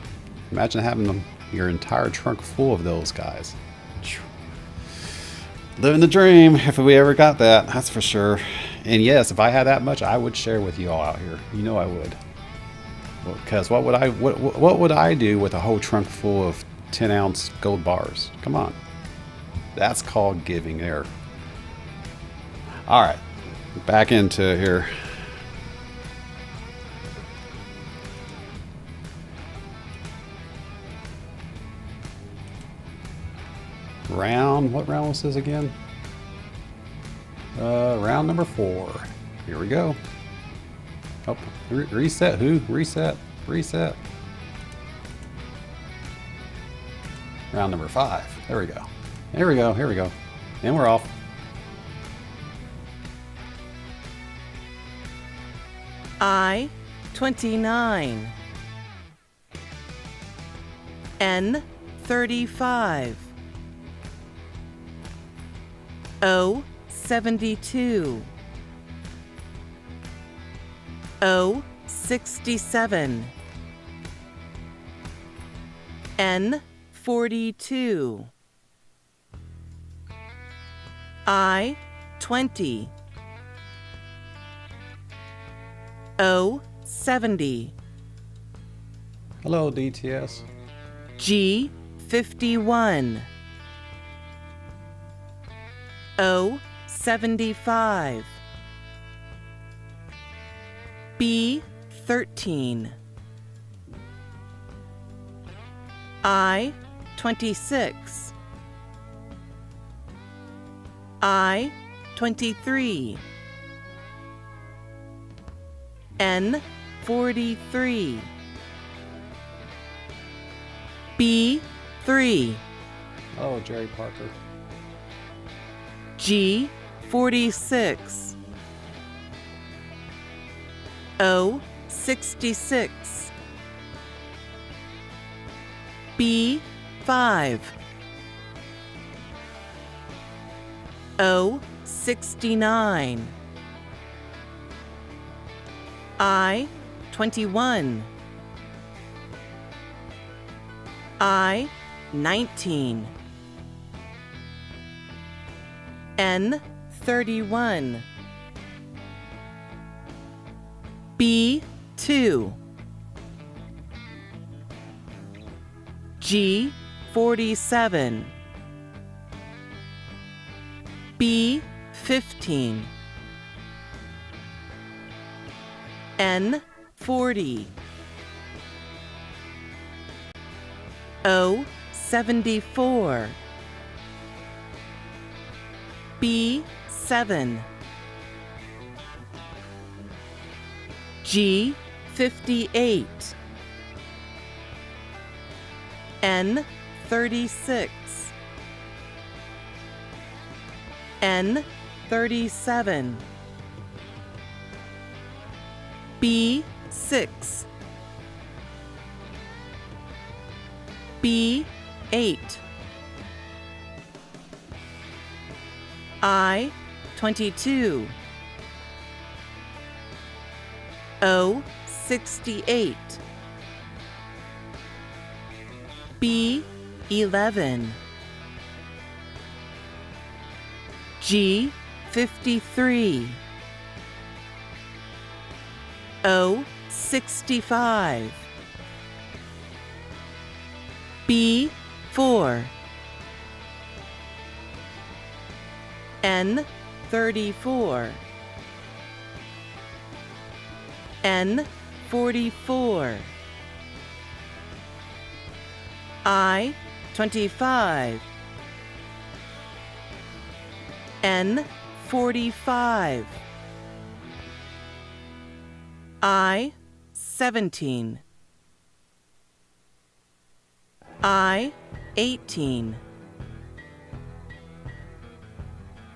Speaker 1: Imagine having your entire trunk full of those guys. Living the dream, if we ever got that, that's for sure. And yes, if I had that much, I would share with you all out here. I would. Because what would I do with a whole trunk full of 10-ounce gold bars? Come on. That's called giving there. All right, back into here. What round was this again? Round number 4. Here we go. Oh, reset. Reset. Round number 5. There we go. Here we go. And we're off.
Speaker 2: I-29. N-35. O-72. O-67. N-42. I-20. O-70.
Speaker 1: Hello, DTS.
Speaker 2: G-51. O-75. B-13. I-26. I-23. N-43. B-3.
Speaker 1: Oh, Jerry Parker.
Speaker 2: G-46. O-66. B-5. O-69. I-21. I-19. N-31. B-2. 47. B 15. N 40. O 74. B 7. G 58. N 36. N 37. B 6. B 8. I 22. O 68. B 11. G 53. O 65. B 4. N 34. N 44. I 25. N 45. I 17. I 18.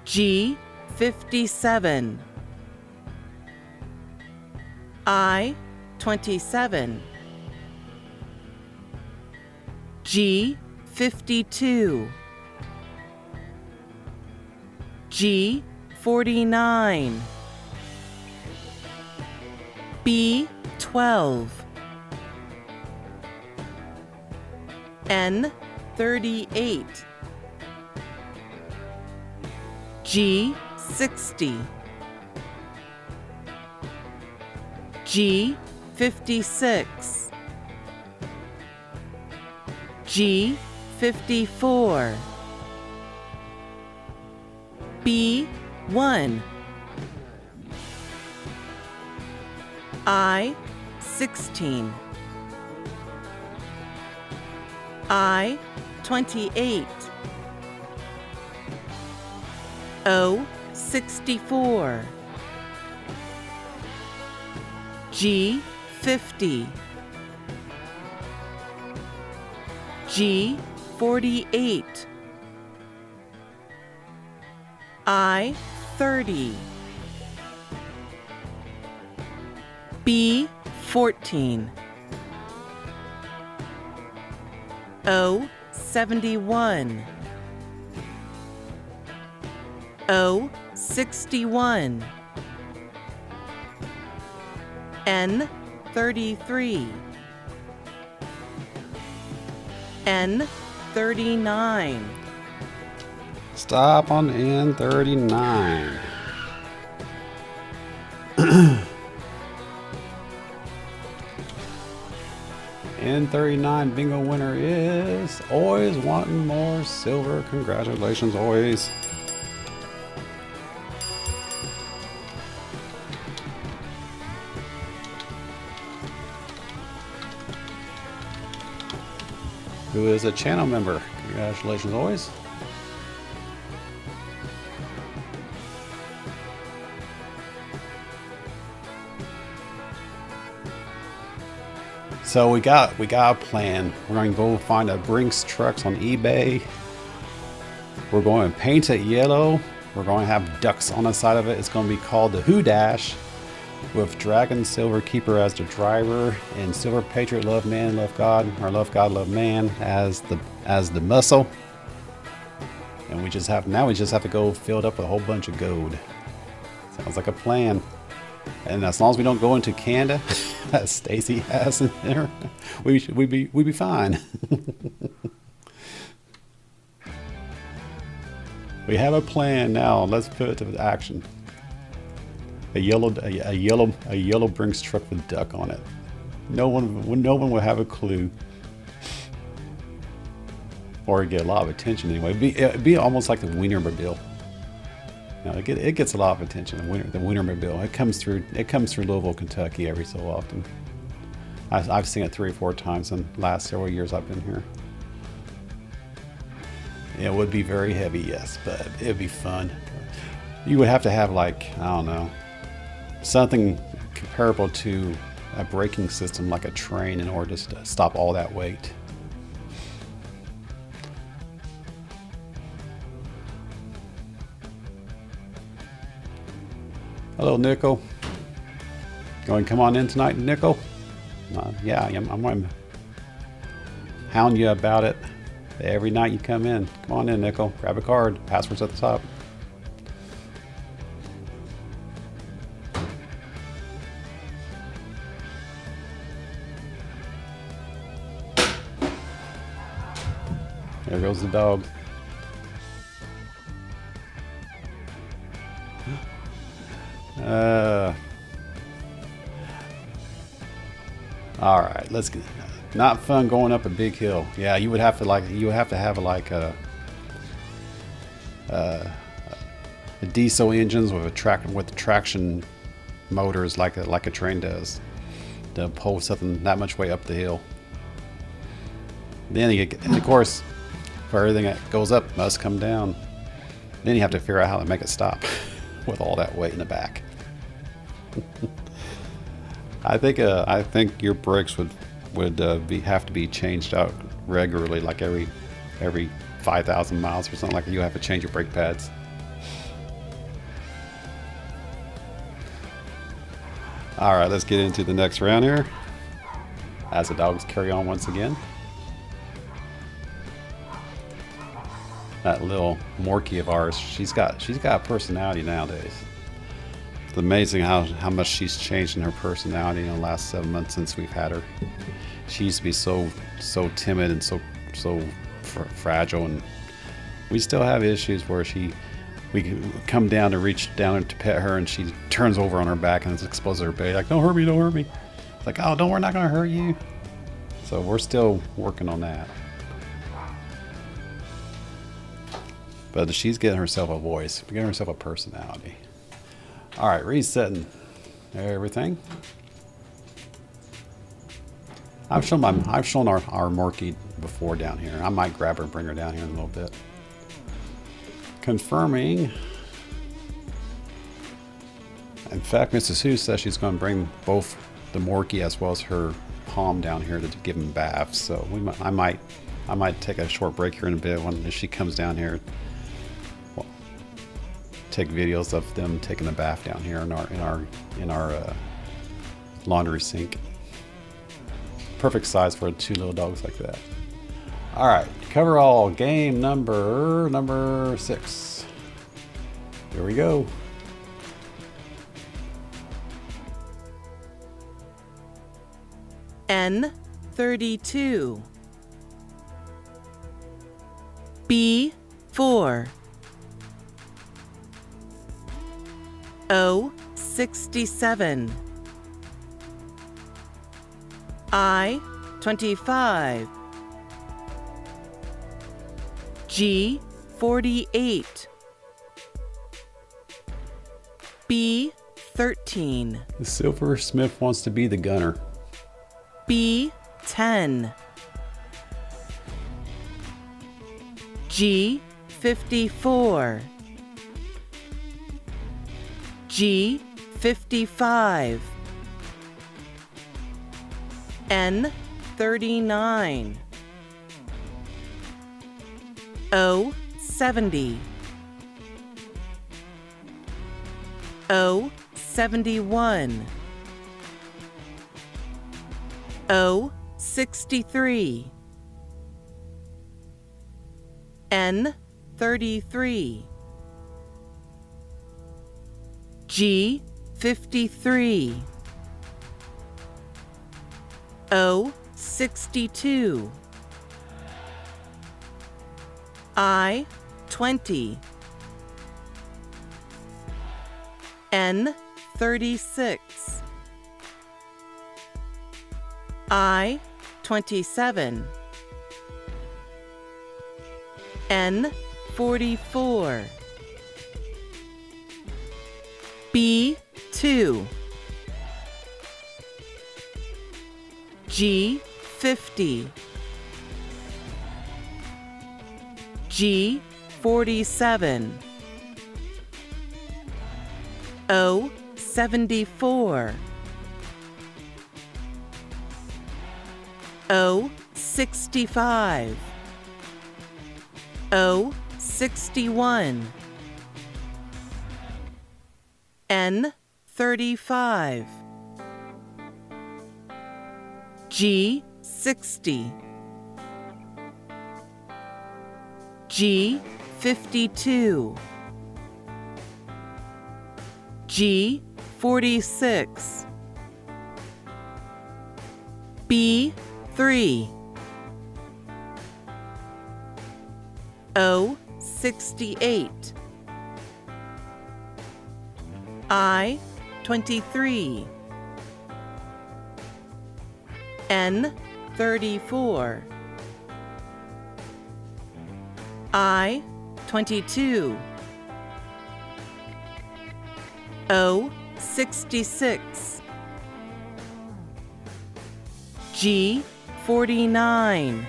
Speaker 2: G 57. I 27. G 52. G 49. B 12. N 38. G 60. G 56. G 54. B 1. I 16. I 28. O 64. G 50. G 48. I 30. B 14. O 71. O 61. N 33. N 39.
Speaker 1: Stop on N39. N39 bingo winner is Always Wanting More Silver. Congratulations, Always. Who is a channel member. Congratulations, Always. So we got a plan. We're going to go find a Brinks trucks on eBay. We're going to paint it yellow. We're going to have ducks on the side of it. It's going to be called the Who Dash, with Dragon Silver Keeper as the driver and Silver Patriot Love Man Love God, or Love God Love Man as the muscle. And we just have to go fill it up with a whole bunch of gold. Sounds like a plan. And as long as we don't go into Canada, as Stacy has in there, we'd be fine. We have a plan now. Let's put it to action. A yellow Brinks truck with duck on it. No one will have a clue. or it'd get a lot of attention anyway. It'd be almost like the Wienermobile. You know, it gets a lot of attention. The Wienermobile. It comes through Louisville, Kentucky every so often. I've seen it 3 or 4 times in the last several years I've been here. It would be very heavy, yes, but it'd be fun. You would have to have, like, I don't know, something comparable to a braking system like a train in order to stop all that weight. Hello, Nickel. Going to come on in tonight, Nickel? Yeah, I'm going to hound you about it every night you come in. Come on in, Nickel. Grab a card. Password's at the top. There goes the dog. All right, let's get. Not fun going up a big hill. Yeah, you would have to have like a diesel engines with traction motors like a train does to pull something that much way up the hill. Then and of course, for everything that goes up must come down. Then you have to figure out how to make it stop with all that weight in the back. I think your brakes would have to be changed out regularly, like every 5,000 miles or something like that. You have to change your brake pads. All right, let's get into the next round here as the dogs carry on once again. That little Morkie of ours, she's got a personality nowadays. It's amazing how much she's changed in her personality in the last 7 months since we've had her. She used to be so timid and so fragile, and we still have issues where we come down to reach down to pet her, and she turns over on her back and exposes her belly like, don't hurt me. It's like, oh, we're not gonna hurt you. So we're still working on that. But she's getting herself a voice, getting herself a personality. All right, resetting everything. I've shown our Morkie before down here. I might grab her and bring her down here in a little bit. Confirming. In fact, Mrs. Who says she's going to bring both the Morkie as well as her Palm down here to give them baths. So I might take a short break here in a bit when she comes down here. Take videos of them taking a bath down here in our laundry sink. Perfect size for 2 little dogs like that. All right, cover all game number 6. Here we go.
Speaker 2: N32. B4. O67. I25. G48. B13.
Speaker 1: The silversmith wants to be the gunner.
Speaker 2: B10. G54. G55. N39. O70. O71. O63. N33. G53. O62. I20. N36. I27. N44, B2, G50, G47, O74, O65, O61, N35, G60, G52, G46, B3, O68, I23, N34, I22, O66, G49,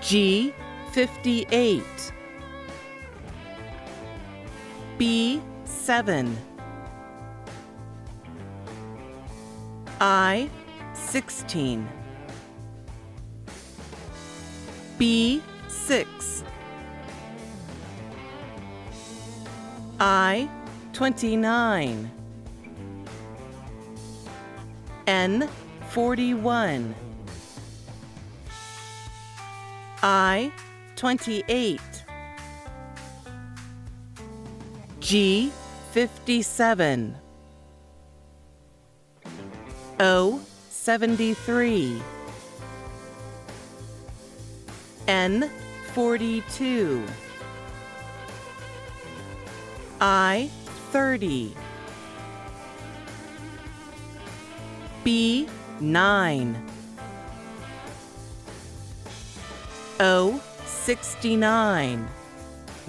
Speaker 2: G58, B7, I16, B6, I29, N41, I28, G57, O73, N42, I30, B9, O69,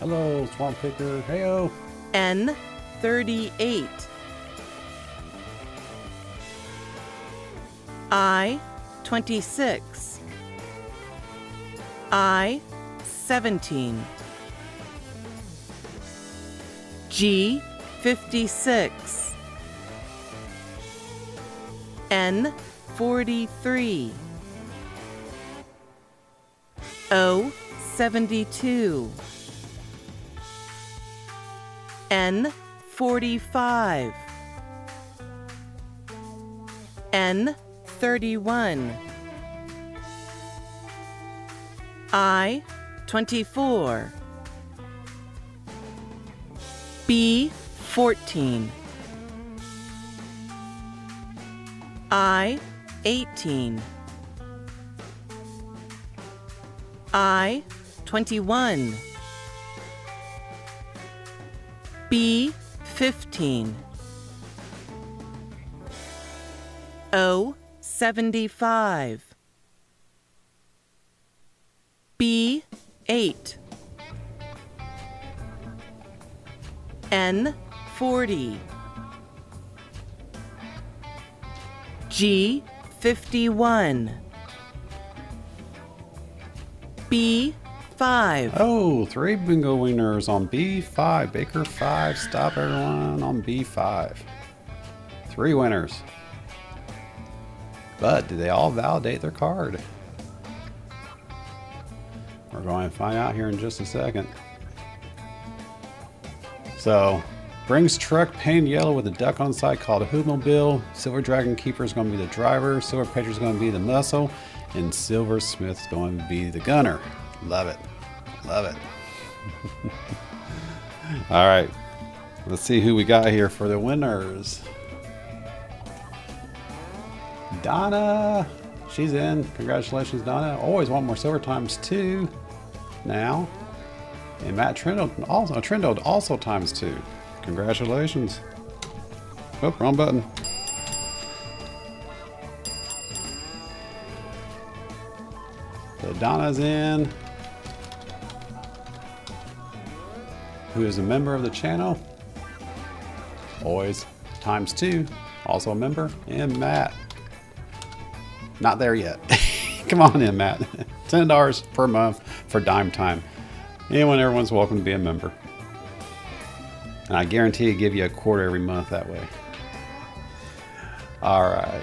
Speaker 1: Hello, Swamp Picker. Heyo.
Speaker 2: N38, I26, I17, G56, N43, O72, N45, N31, I24, B14, I18, I21, B15, O75, B8, N40, G51, B5.
Speaker 1: Oh, 3 bingo winners on B5. Baker 5. Stop everyone on B5. 3 winners. But did they all validate their card? We're going to find out here in just a second. So, Brings truck painted yellow with a duck on side called a Hoopmobile. Silver Dragon Keeper is going to be the driver. Silver Patriot is going to be the muscle. And Silver Smith is going to be the gunner. Love it. Love it. All right. Let's see who we got here for the winners. Donna. She's in. Congratulations, Donna. Always want more silver times 2 now. And Matt Trindle also times 2. Congratulations. Oh, wrong button. So Donna's in, who is a member of the channel. Always ×2, also a member. And Matt. Not there yet. Come on in, Matt. $10 per month for dime time. Everyone's welcome to be a member. And I guarantee to give you a quarter every month that way. All right.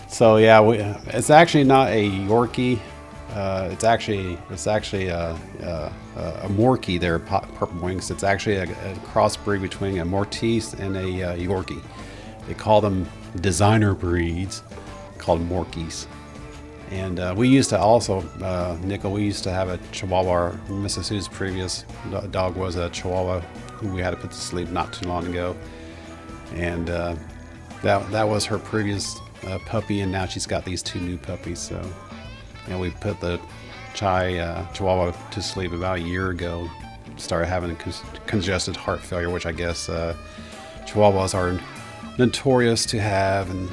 Speaker 1: So yeah, it's actually not a Yorkie. It's actually a Morkie there, Purple Wings. It's actually a crossbreed between a Maltese and a Yorkie. They call them designer breeds called Morkies. And we used to also, Nickel, we used to have a Chihuahua. Mrs. Sue's previous dog was a Chihuahua who we had to put to sleep not too long ago. And that was her previous puppy, and now she's got these 2 new puppies. So, we put the Chihuahua to sleep about a year ago. Started having congested heart failure, which I guess Chihuahuas are notorious to have, and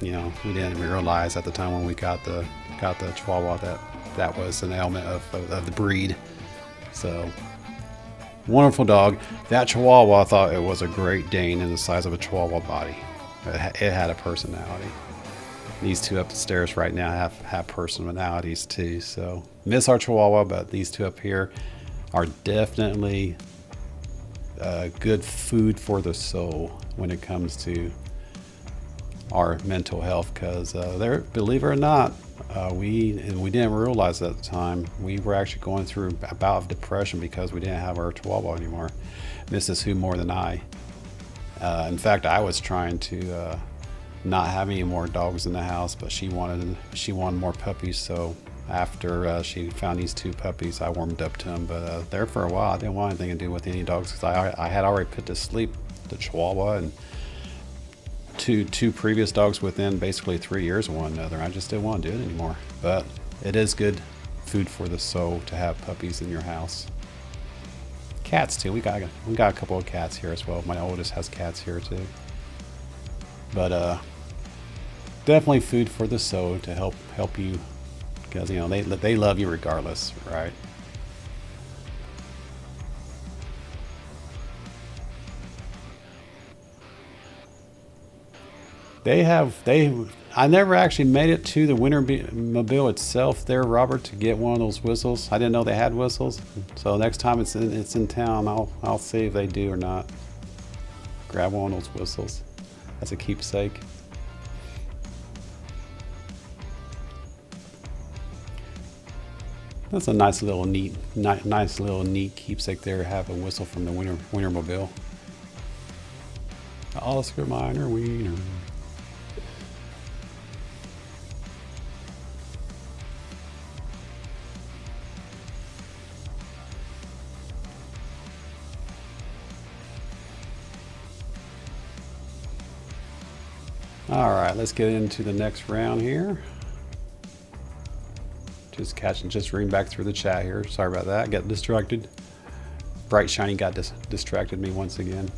Speaker 1: we didn't realize at the time when we got the Chihuahua that was an ailment of the breed. So, wonderful dog. That Chihuahua, I thought it was a Great Dane in the size of a Chihuahua body. It had a personality. These 2 up the stairs right now have personalities too. So miss our Chihuahua, but these 2 up here are definitely good food for the soul when it comes to our mental health. Because believe it or not, we didn't realize at the time, we were actually going through a bout of depression because we didn't have our Chihuahua anymore. Mrs. Who more than I. In fact, I was trying to not have any more dogs in the house, but she wanted more puppies. So after she found these 2 puppies, I warmed up to them. But there for a while, I didn't want anything to do with any dogs because I had already put to sleep the Chihuahua and two previous dogs within basically 3 years of one another. I just didn't want to do it anymore. But it is good food for the soul to have puppies in your house. Cats too. We got a couple of cats here as well. My oldest has cats here too. But definitely food for the soul to help you, because they love you regardless, right? I never actually made it to the Wintermobile itself there, Robert, to get one of those whistles. I didn't know they had whistles. So next time it's in town, I'll see if they do or not. Grab one of those whistles as a keepsake. That's a nice little neat keepsake there. Have a whistle from the Wintermobile. Oscar Minor Wiener. All right, let's get into the next round here. Just reading back through the chat here. Sorry about that. I got distracted. Bright Shiny got distracted me once again.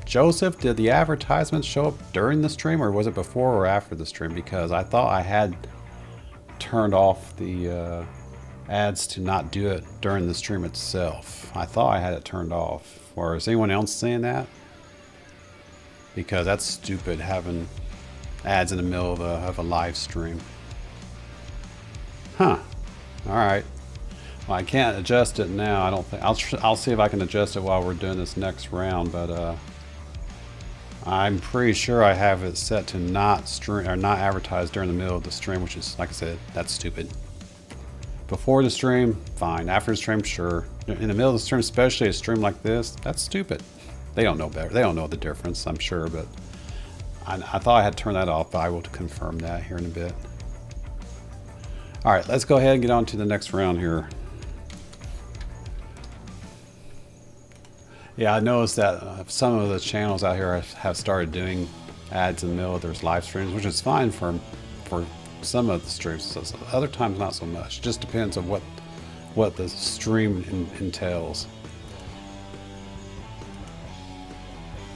Speaker 1: Joseph, did the advertisements show up during the stream, or was it before or after the stream? Because I thought I had turned off the ads to not do it during the stream itself. I thought I had it turned off. Or is anyone else saying that? Because that's stupid, having ads in the middle of a live stream. Huh. All right. Well, I can't adjust it now. I don't think I'll see if I can adjust it while we're doing this next round. But I'm pretty sure I have it set to not stream or not advertise during the middle of the stream, which is, like I said, that's stupid. Before the stream, fine. After the stream, sure. In the middle of the stream, especially a stream like this, that's stupid. They don't know better. They don't know the difference, I'm sure. But I thought I had turned that off, but I will confirm that here in a bit. All right, let's go ahead and get on to the next round here. Yeah, I noticed that some of the channels out here have started doing ads in the middle of their live streams, which is fine for some of the streams. So other times, not so much. Just depends on what what the stream entails.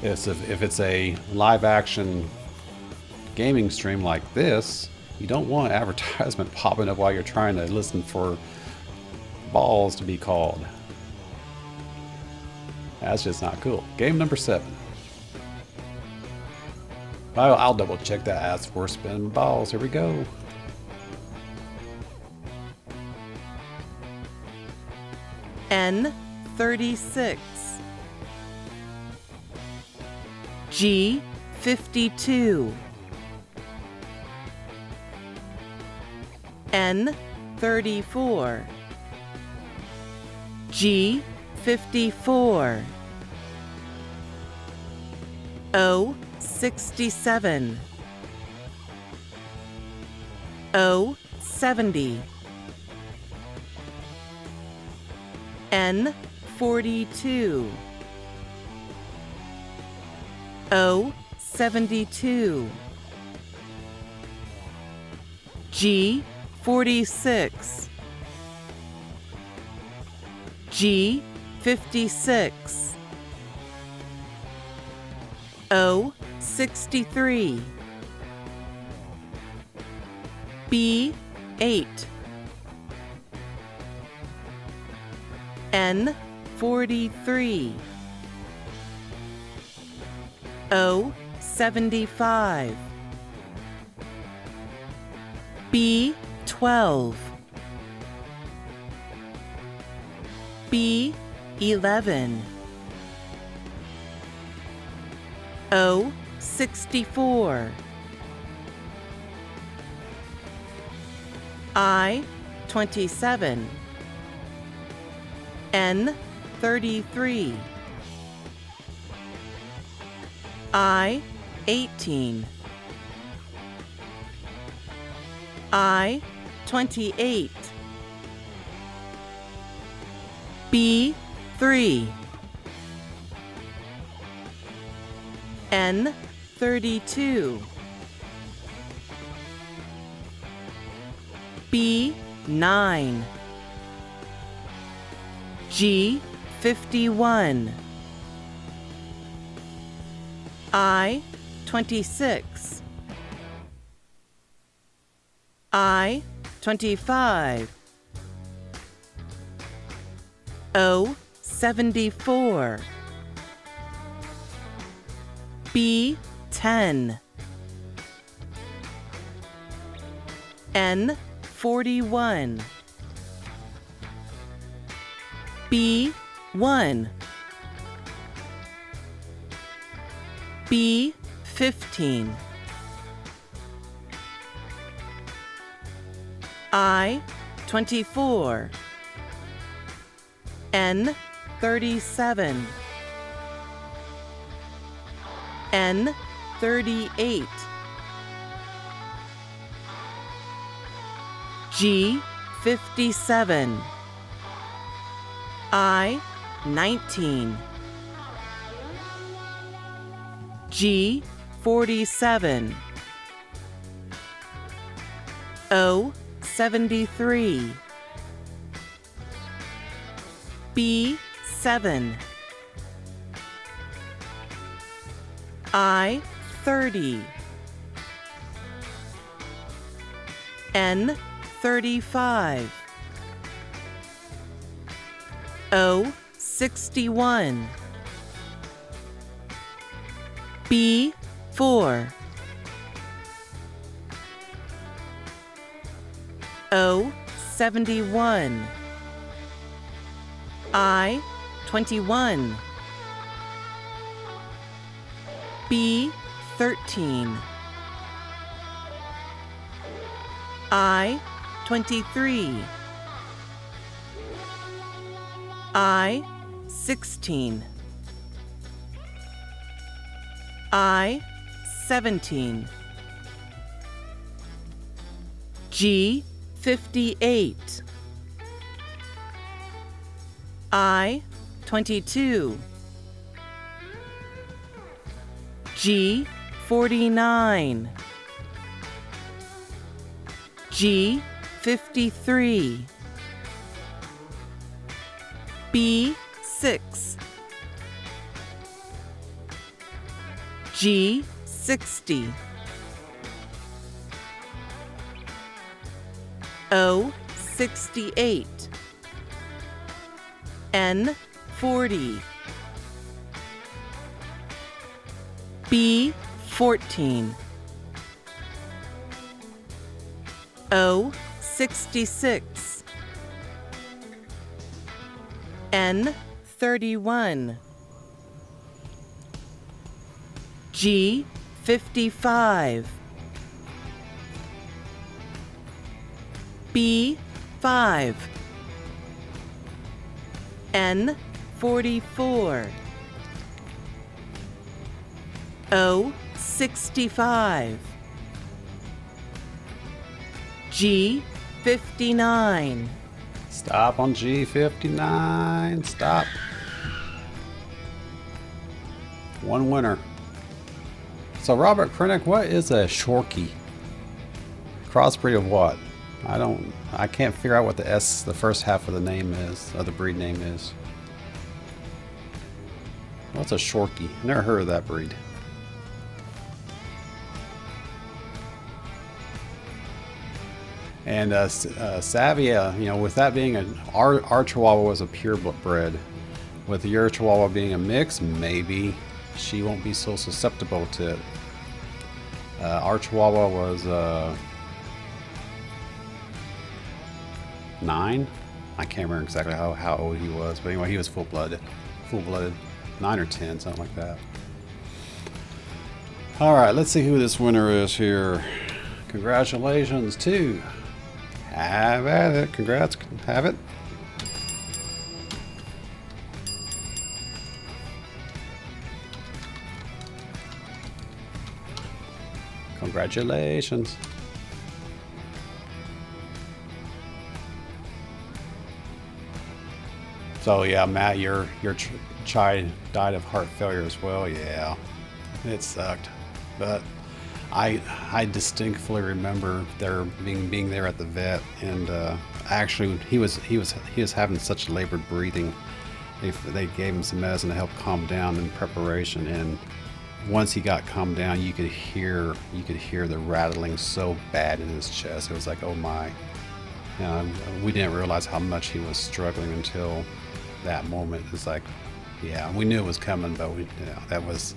Speaker 1: If it's a live action gaming stream like this, you don't want advertisement popping up while you're trying to listen for balls to be called. That's just not cool. Game number 7. I'll double check that as for spinning balls. Here we go.
Speaker 2: N36, G52, N34, G54, O67, O70, N42, O72, G46, G56, O63, B8, N43, O75, B12, B11, O64, I27, N33, I18, I28, B3, N32, B9, G51, I26, I25, O74, B10, N41, B1, B15, I24, N37, N38, G57, I19, G47, O73, B7, I30, N35, O61, B4, O71, I21, B13, I23, I16, I17, G58, I22, G49, G53, B6, G60, O68, N40, B14, O66, N31, G55, B5, N44, O65, G59.
Speaker 1: Stop on G59. Stop. One winner. So Robert Krennic, what is a Shorkie? Crossbreed of what? I can't figure out what the first half of the name is, of the breed name is. What's a Shorkie? Never heard of that breed. And Savia, with that being our Chihuahua was a purebred. With your Chihuahua being a mix, maybe she won't be so susceptible to it. Our Chihuahua was 9. I can't remember exactly how old he was, but anyway, he was full-blooded, 9 or 10, something like that. All right, let's see who this winner is here. Congratulations to Have at it. Congrats, have it. Congratulations. So yeah, Matt, your child died of heart failure as well. Yeah, it sucked, but I distinctly remember there being there at the vet, and actually he was having such labored breathing. They gave him some medicine to help calm down in preparation, and once he got calmed down, you could hear the rattling so bad in his chest. It was like, oh my. We didn't realize how much he was struggling until that moment. It's like, yeah, we knew it was coming, but that was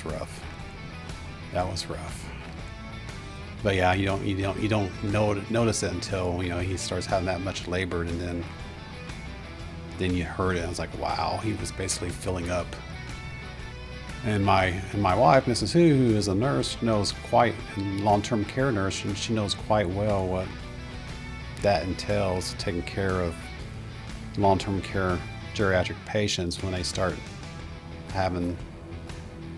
Speaker 1: rough. That was rough. But yeah, you don't notice it until he starts having that much labor, and then you heard it. And it's like, wow, he was basically filling up. And my wife, Mrs. who is a nurse, knows quite long-term care nurse, and she knows quite well what that entails, taking care of long-term care geriatric patients when they start having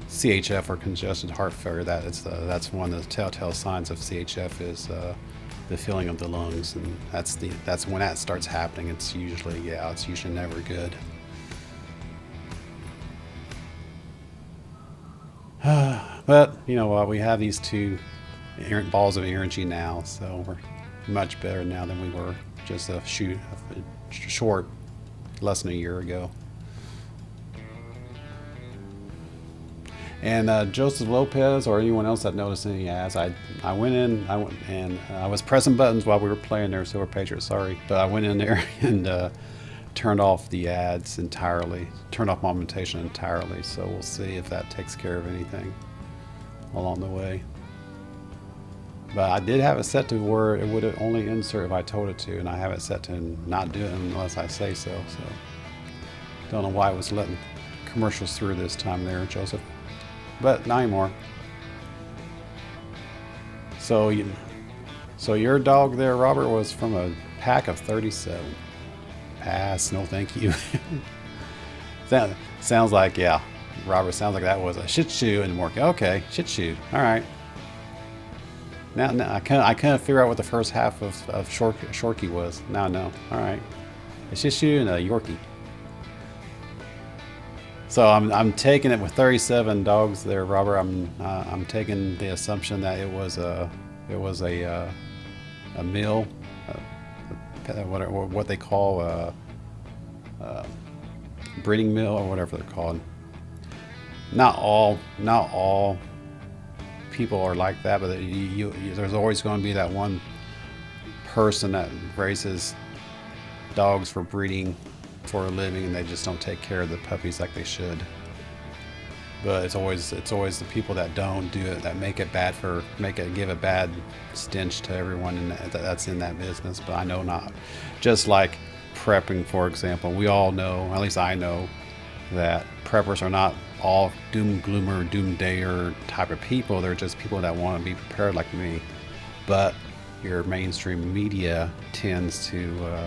Speaker 1: CHF or congested heart failure. That's one of the telltale signs of CHF is the filling of the lungs, and that's when that starts happening. It's usually never good. But you know what? We have these two errant balls of energy now, so we're much better now than we were just a short, less than a year ago. And Joseph Lopez or anyone else that noticed any ads, I went in, I was pressing buttons while we were playing there, Silver Patriot, sorry. But I went in there and turned off the ads entirely, turned off augmentation entirely. So we'll see if that takes care of anything along the way. But I did have it set to where it would only insert if I told it to, and I have it set to not do it unless I say so. So don't know why it was letting commercials through this time there, Joseph. But not anymore. So your dog there, Robert, was from a pack of 37. Pass, no thank you. Sounds like, yeah, Robert, sounds like that was a Shih Tzu and more. Okay, Shih Tzu, all right. Now I couldn't figure out what the first half of Shorkie was. Now I know. All right, a Shih Tzu and a Yorkie. So I'm taking it with 37 dogs there, Robert. I'm taking the assumption that it was a male, what they call breeding mill or whatever they're called. Not all people are like that, but there's always going to be that one person that raises dogs for breeding for a living, and they just don't take care of the puppies like they should. But it's always the people that don't do it that give a bad stench to everyone that's in that business. But I know not. Just like prepping, for example, we all know, at least I know, that preppers are not all doom gloomer, doom dayer type of people. They're just people that want to be prepared like me. But your mainstream media tends to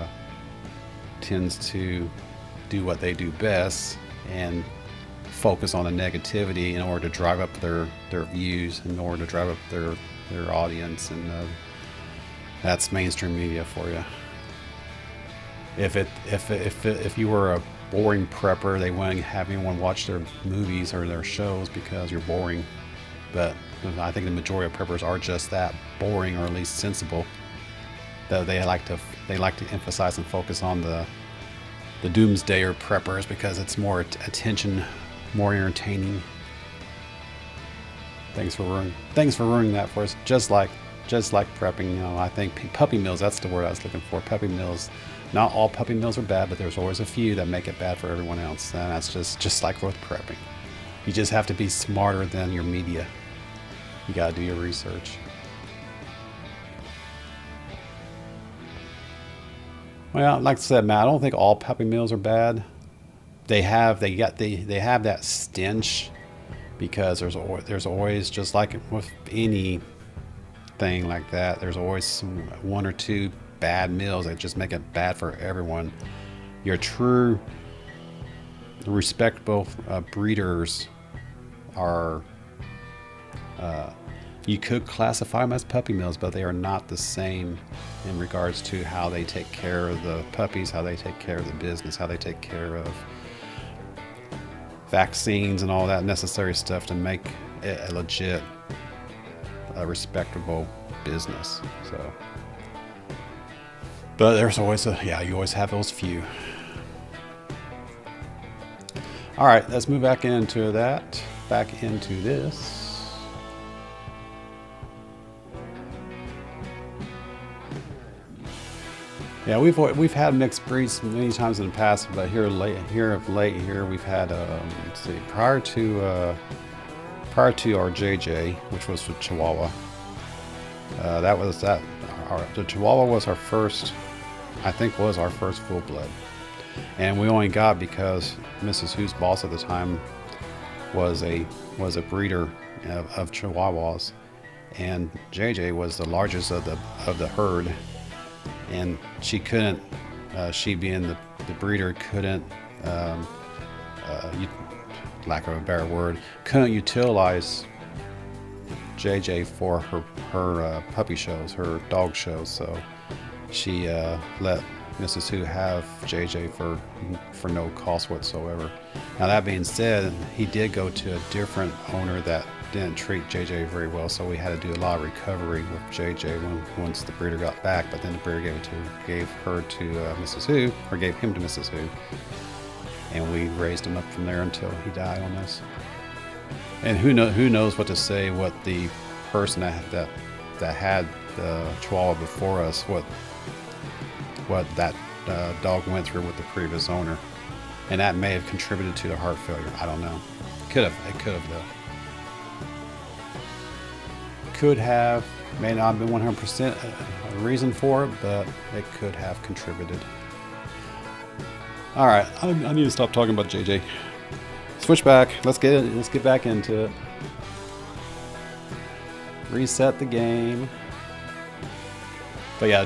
Speaker 1: do what they do best and focus on the negativity in order to drive up their views, in order to drive up their audience, and that's mainstream media for you. If you were a boring prepper, they wouldn't have anyone watch their movies or their shows because you're boring. But I think the majority of preppers are just that, boring, or at least sensible. Though they like to emphasize and focus on the doomsdayer preppers because it's more attention, more entertaining. Thanks for ruining that for us. Just like prepping, I think puppy mills, that's the word I was looking for. Puppy mills. Not all puppy mills are bad, but there's always a few that make it bad for everyone else. And that's just like with prepping. You just have to be smarter than your media. You gotta do your research. Well, like I said, Matt, I don't think all puppy mills are bad. They have that stench because there's always, just like with any thing like that, there's always one or two bad mills that just make it bad for everyone. Your true respectable breeders are you could classify them as puppy mills, but they are not the same in regards to how they take care of the puppies, how they take care of the business, how they take care of vaccines and all that necessary stuff to make it a legit, respectable business. So, but there's always you always have those few. All right, let's move back into this. Yeah, we've had mixed breeds many times in the past, but here of late we've had let's see, prior to our JJ, which was the Chihuahua. The Chihuahua was our first full blood, and we only got because Mrs. Who's boss at the time was a breeder of Chihuahuas, and JJ was the largest of the herd. And she couldn't, she being the breeder, couldn't, lack of a better word, couldn't utilize JJ for her puppy shows, her dog shows. So she let Mrs. Who have JJ for no cost whatsoever. Now that being said, he did go to a different owner that didn't treat JJ very well, so we had to do a lot of recovery with JJ once the breeder got back. But then the breeder gave her to Mrs. Who, or gave him to Mrs. Who, and we raised him up from there until he died on us. And who knows what to say, what the person that had the Chihuahua before us, what that dog went through with the previous owner, and that may have contributed to the heart failure. I don't know. It could have though. Could have, may not have been 100% a reason for it, but it could have contributed. All right, I need to stop talking about JJ. Switch back. Let's get back into it. Reset the game. But yeah,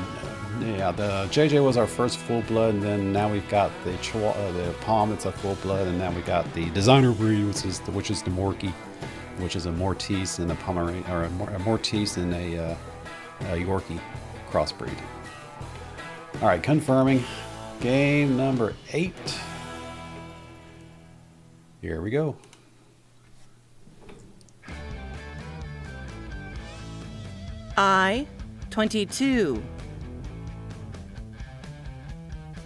Speaker 1: the JJ was our first full blood, and then now we've got the Chihuahua, the Palm. It's a full blood, and now we got the designer breed, which is the Morkie, which is a Maltese and a Pomeranian, or a Maltese and a Yorkie crossbreed. All right, confirming game number 8. Here we go.
Speaker 2: I, 22.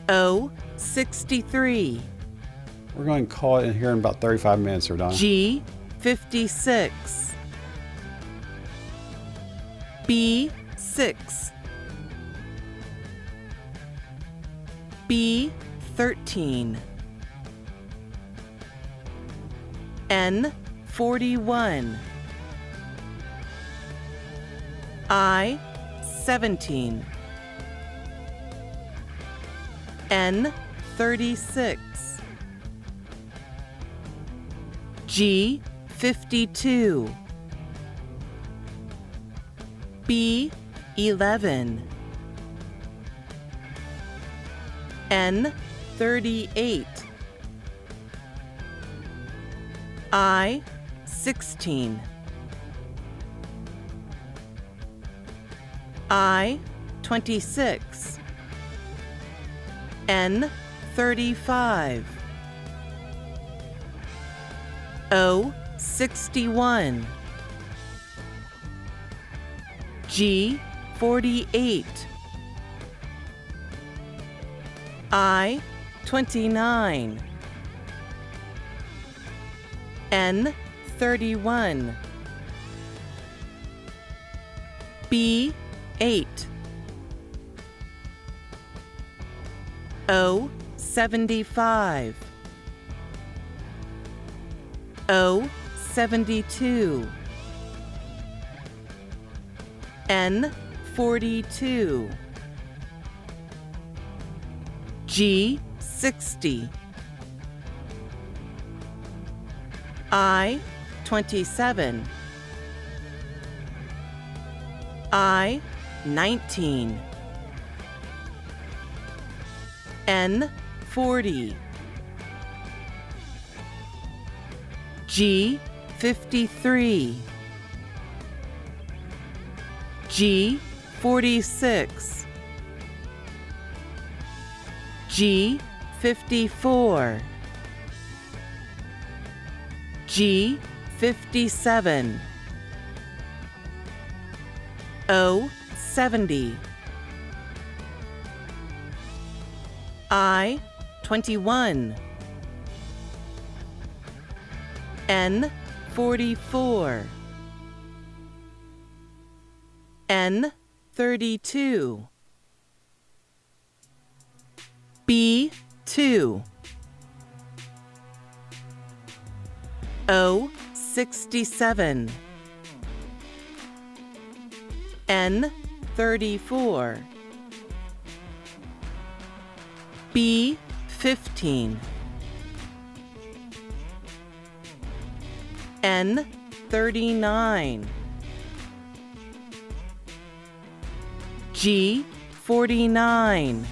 Speaker 2: O 63,
Speaker 1: We're going to call it in here in about 35 minutes, Sir Donna.
Speaker 2: G 56, B 6, B 13, N 41, I 17, N 36, G 52, B 11, N 38, I 16, I 26, N 35, O 61, G 48, I 29, N 31, B 8, O 75, O 72, N 42, G 60, I 27, I 19, N 40, G 53, G 46, G 54, G 57, O 70, I 21, N 44, N 32, B 2, O 67, N 34, B 15, N 39, G 49,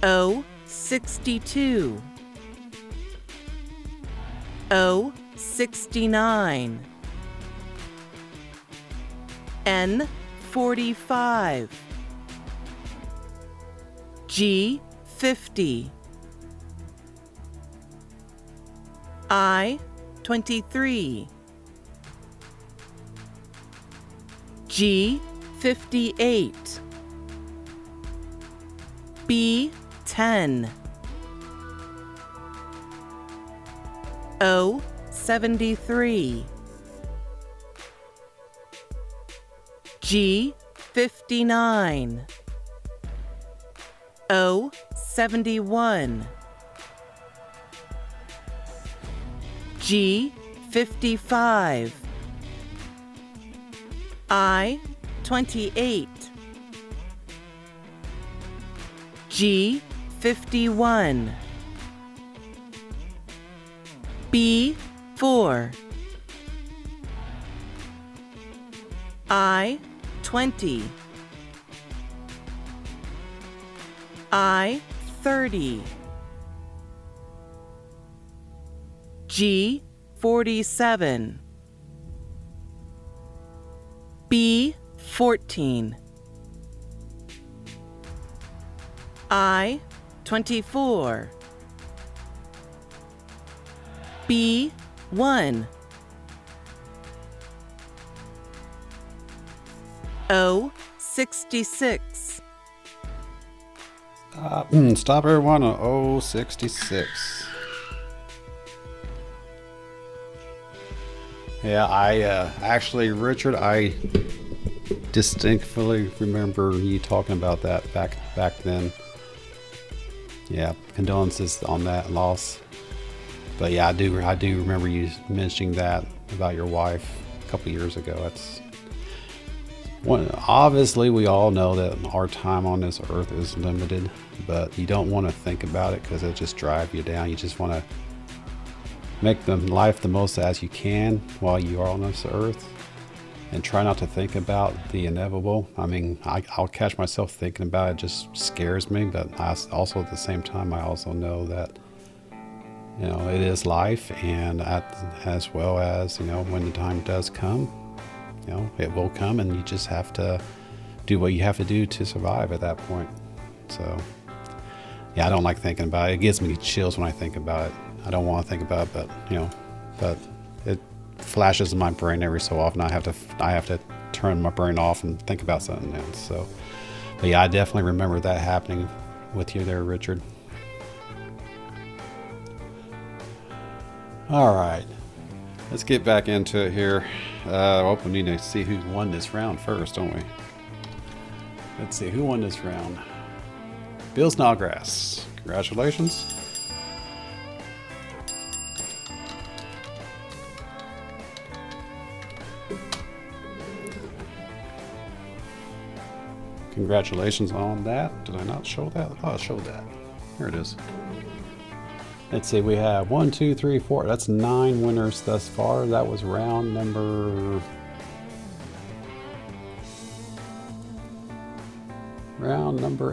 Speaker 2: O 62, O 69, N 45, G 50, I 23, G 58, B 10, O 73, G 59, O 71, G 55, I 28, G 51, B 4, I 20, I 30, G 47, B 14, I 24, B 1, O 66,
Speaker 1: Stop everyone on 066. Yeah, actually, Richard, I distinctly remember you talking about that back then. Yeah, condolences on that loss. But yeah, I do remember you mentioning that about your wife a couple years ago. That's one. Obviously, we all know that our time on this earth is limited, but you don't want to think about it because it just drives you down. You just want to make the life the most as you can while you are on this earth, and try not to think about the inevitable. I mean, I'll catch myself thinking about it. It just scares me, but I also at the same time, I also know that, you know, it is life, and as well as, you know, when the time does come, you know, it will come, and you just have to do what you have to do to survive at that point. So, yeah, I don't like thinking about it. It gives me chills when I think about it. I don't want to think about it, but, you know, but it flashes in my brain every so often. I have to turn my brain off and think about something else. So, but yeah, I definitely remember that happening with you there, Richard. All right, let's get back into it here. We need to see who won this round first, don't we? Let's see who won this round. Bill Snodgrass, congratulations. Congratulations on that. Did I not show that? Oh, I showed that. Here it is. Let's see, we have 1, 2, 3, 4. That's 9 winners thus far. That was round number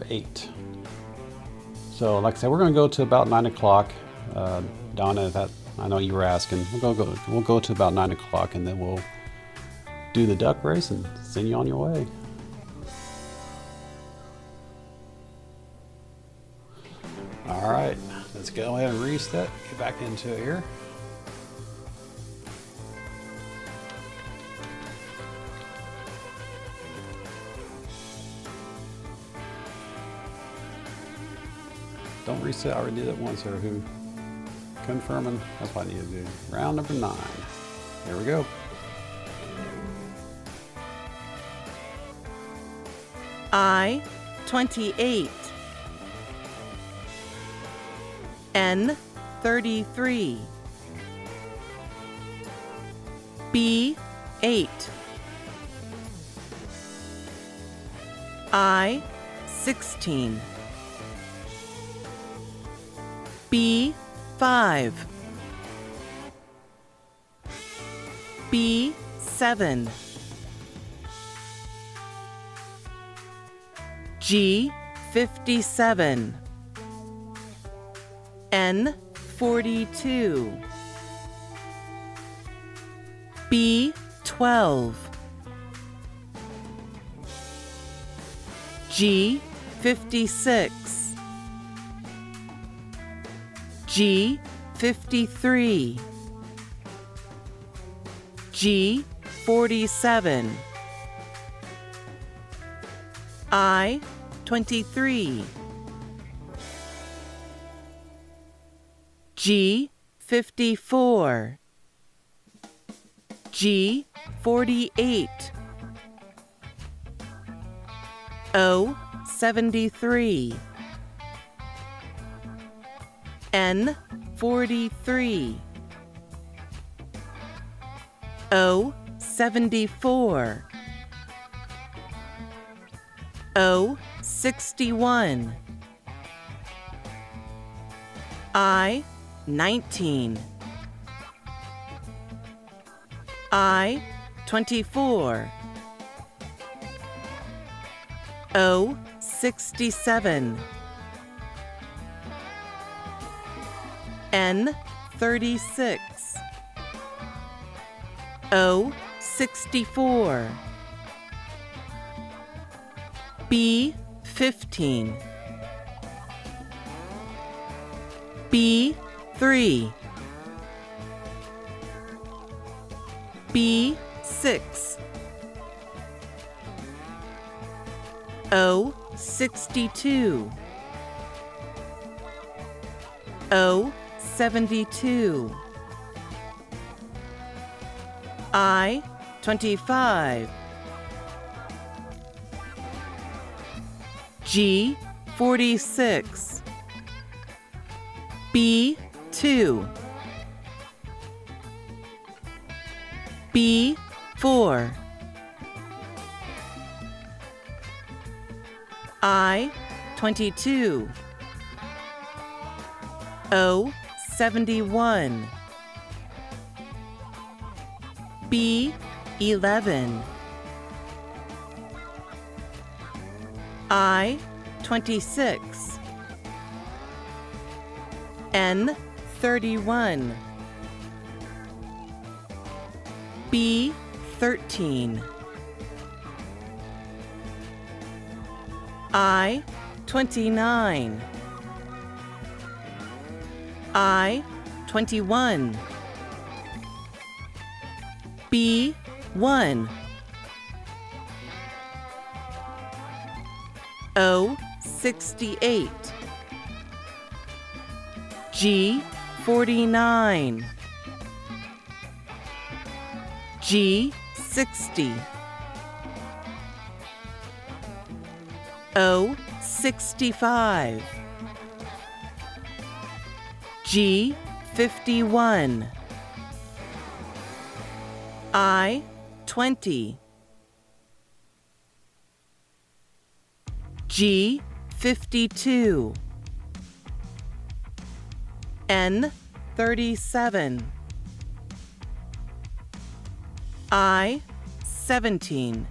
Speaker 1: 8. So, like I said, we're going to go to about 9 o'clock. Donna, that I know you were asking. We'll go to about 9 o'clock, and then we'll do the duck race and send you on your way. All right, let's go ahead and reset. Get back into it here. Don't reset. I already did it once. Or who? Confirming. That's what I need to do. Round number 9. Here we go.
Speaker 2: I 28. N 33. B 8. I 16. B 5. B 7. G 57. N 42. B 12. G 56. G 53. G 47. I 23. G 54. G 48. O 73. N 43. O 74. O 61. I 19. I 24. O 67. N 36. O 64. B 15. B 3. B 6. O 62. O 72, I 25, G 46, B 2, B 4, I 22, O 71, B 11, I 26, N 31, B 13, I 29, I 21, B 1, O 68, G 49, G 60, O 65, G 51, I 20, G 52, N 37, I 17,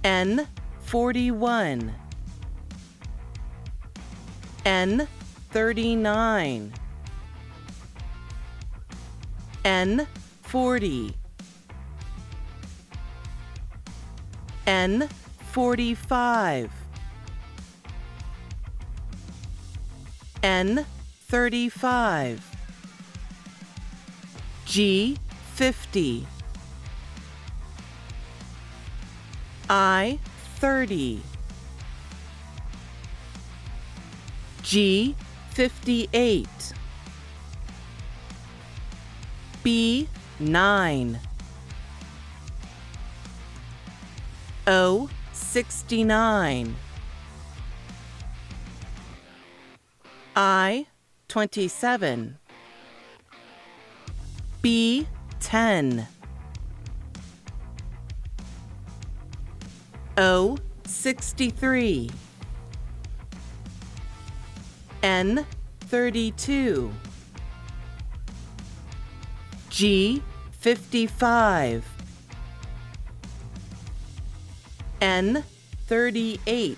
Speaker 2: N 41, N 39, N 40, N 45, N 35, G 50, I 30, G 58, B 9, O 69, I 27, B 10, O 63, N 32, G 55, N 38,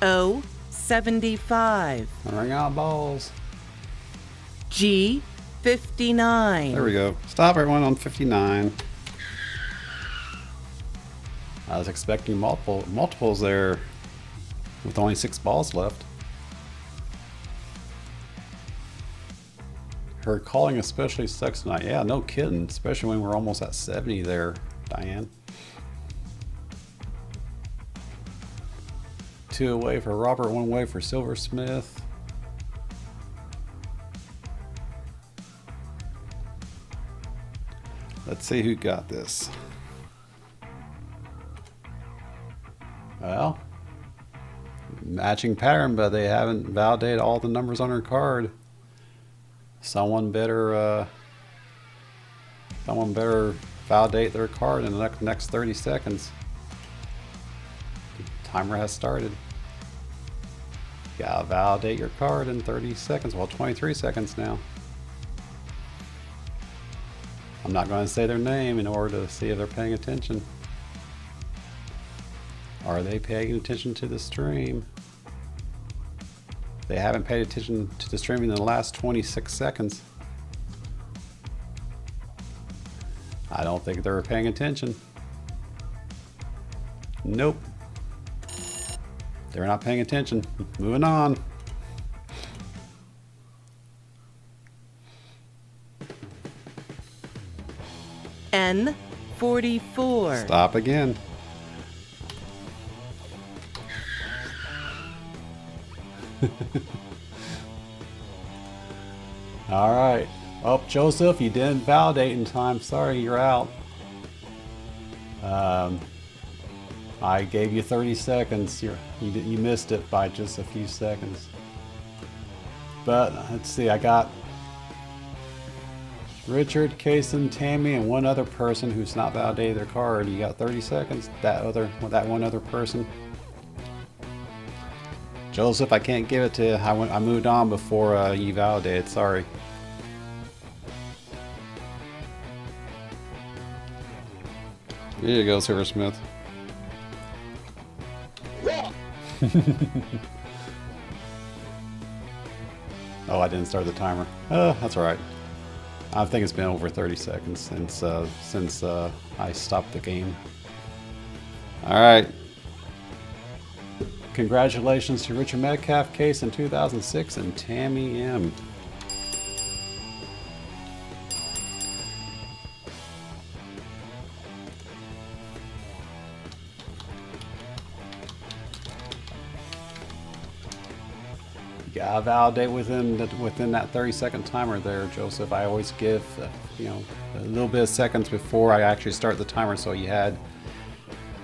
Speaker 2: O 75,
Speaker 1: Ring out balls.
Speaker 2: G 59.
Speaker 1: There we go. Stop everyone on 59. I was expecting multiples there with only 6 balls left. Her calling especially sucks tonight. Yeah, no kidding. Especially when we're almost at 70 there, Diane. 2 away for Robert, 1 away for Silversmith. Let's see who got this. Well, matching pattern, but they haven't validated all the numbers on her card. Someone better validate their card in the next 30 seconds. The timer has started. You gotta validate your card in 30 seconds. Well, 23 seconds now. I'm not going to say their name in order to see if they're paying attention. Are they paying attention to the stream? They haven't paid attention to the stream in the last 26 seconds. I don't think they're paying attention. Nope. They're not paying attention. Moving on.
Speaker 2: N 44.
Speaker 1: Stop again. All right. Oh, Joseph, you didn't validate in time. Sorry, you're out. I gave you 30 seconds. You missed it by just a few seconds. But let's see, I got Richard, Kason, Tammy, and one other person who's not validated their card. You got 30 seconds. That one other person. Joseph, I can't give it to you. I moved on before you validated. Sorry. There you go, Silversmith. Oh, I didn't start the timer. That's all right. I think it's been over 30 seconds since I stopped the game. All right. Congratulations to Richard Metcalf, Case in 2006, and Tammy M. You gotta validate within that 30-second timer there, Joseph. I always give a little bit of seconds before I actually start the timer, so you had,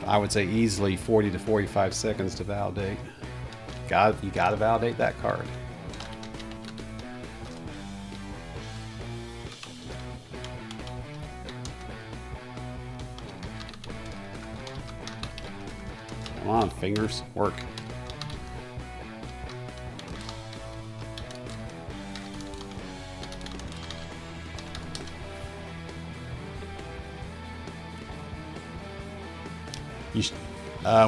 Speaker 1: I would say, easily 40 to 45 seconds to validate. You gotta validate that card. Come on, fingers, work.